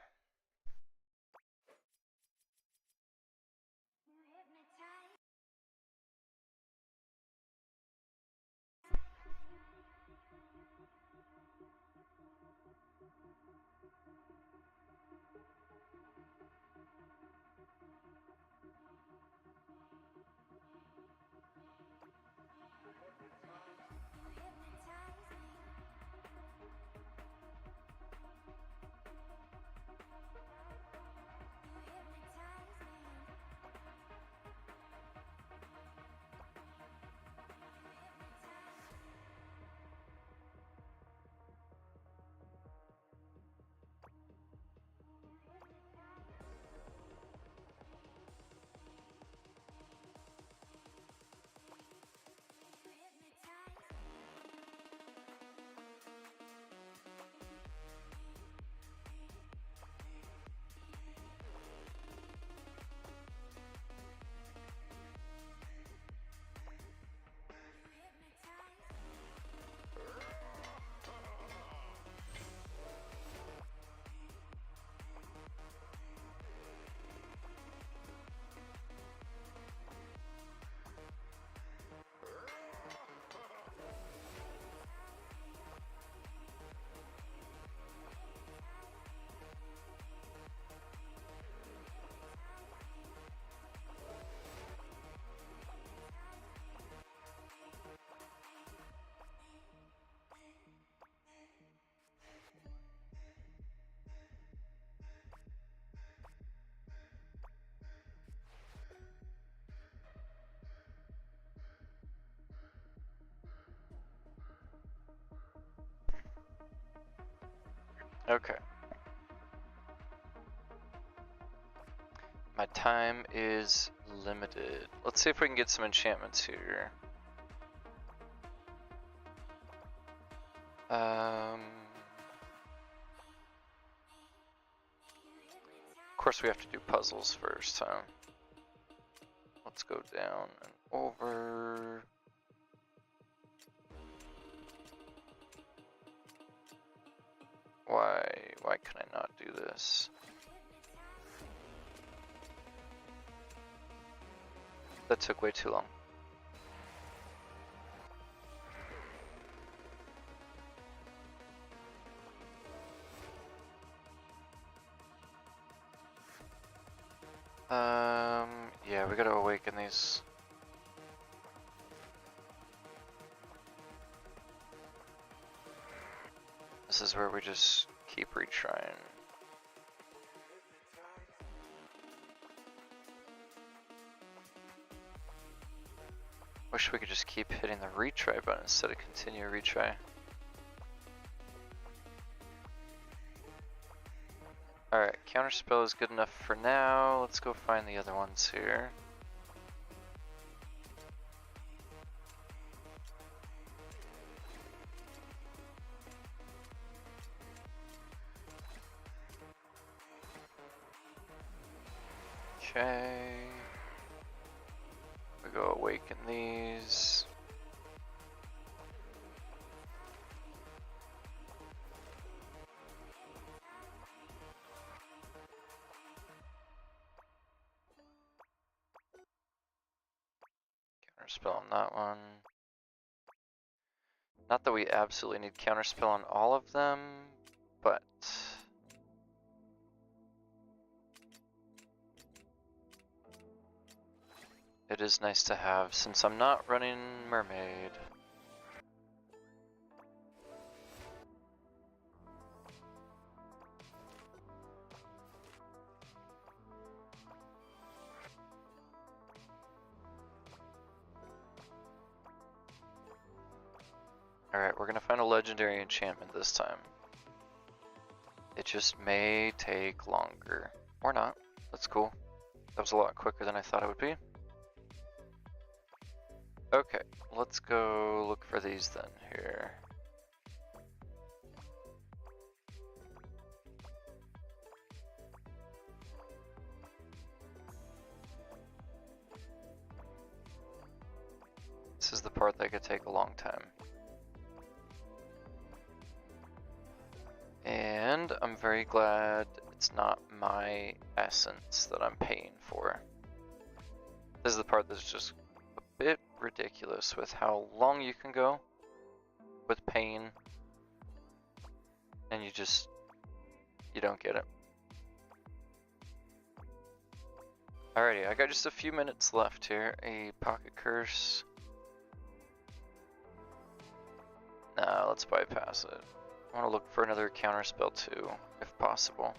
Okay. My time is limited. Let's see if we can get some enchantments here. Of course we have to do puzzles first, huh? Let's go down and over. Why can I not do this? That took way too long. Yeah, we gotta awaken these. This is where we just keep retrying. Wish we could just keep hitting the retry button instead of continue retry. Alright, counterspell is good enough for now. Let's go find the other ones here. Okay. We go awaken these. Counterspell on that one. Not that we absolutely need counterspell on all of them, but it is nice to have since I'm not running Mermaid. Alright, we're gonna find a legendary enchantment this time. It just may take longer. Or not. That's cool. That was a lot quicker than I thought it would be. Okay, let's go look for these then here. This is the part that could take a long time. And I'm very glad it's not my essence that I'm paying for. This is the part that's just a bit ridiculous with how long you can go with pain, and you don't get it. Alrighty, I got just a few minutes left here. A pocket curse. Nah, let's bypass it. I want to look for another counterspell too, if possible.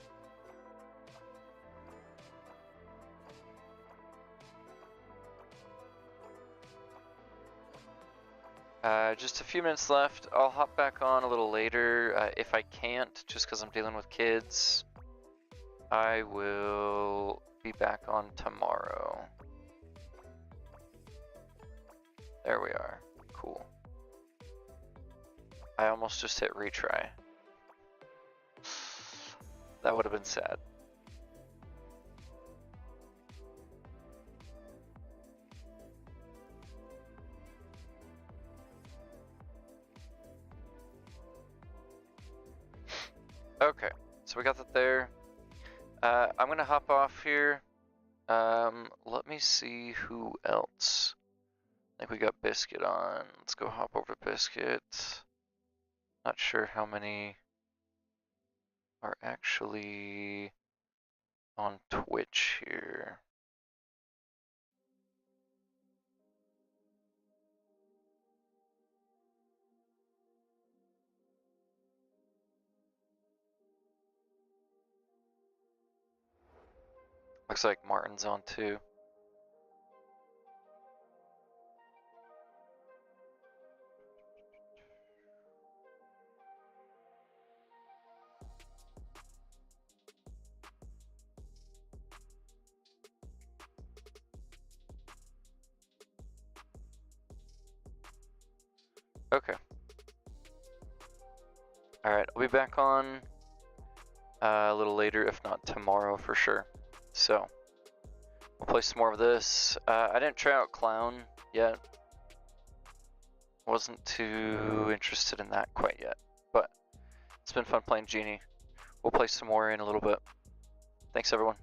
Just a few minutes left. I'll hop back on a little later. If I can't, just because I'm dealing with kids, I will be back on tomorrow. There we are. Cool. I almost just hit retry. That would have been sad. Okay, so we got that there. I'm gonna hop off here. Let me see who else. I think we got Biscuit on. Let's go hop over to Biscuit. Not sure how many are actually on Twitch here. Looks like Martin's on too. Okay. Alright, I'll be back on a little later, if not tomorrow for sure. So, we'll play some more of this. I didn't try out Clown yet. Wasn't too interested in that quite yet, but it's been fun playing Genie. We'll play some more in a little bit. Thanks everyone.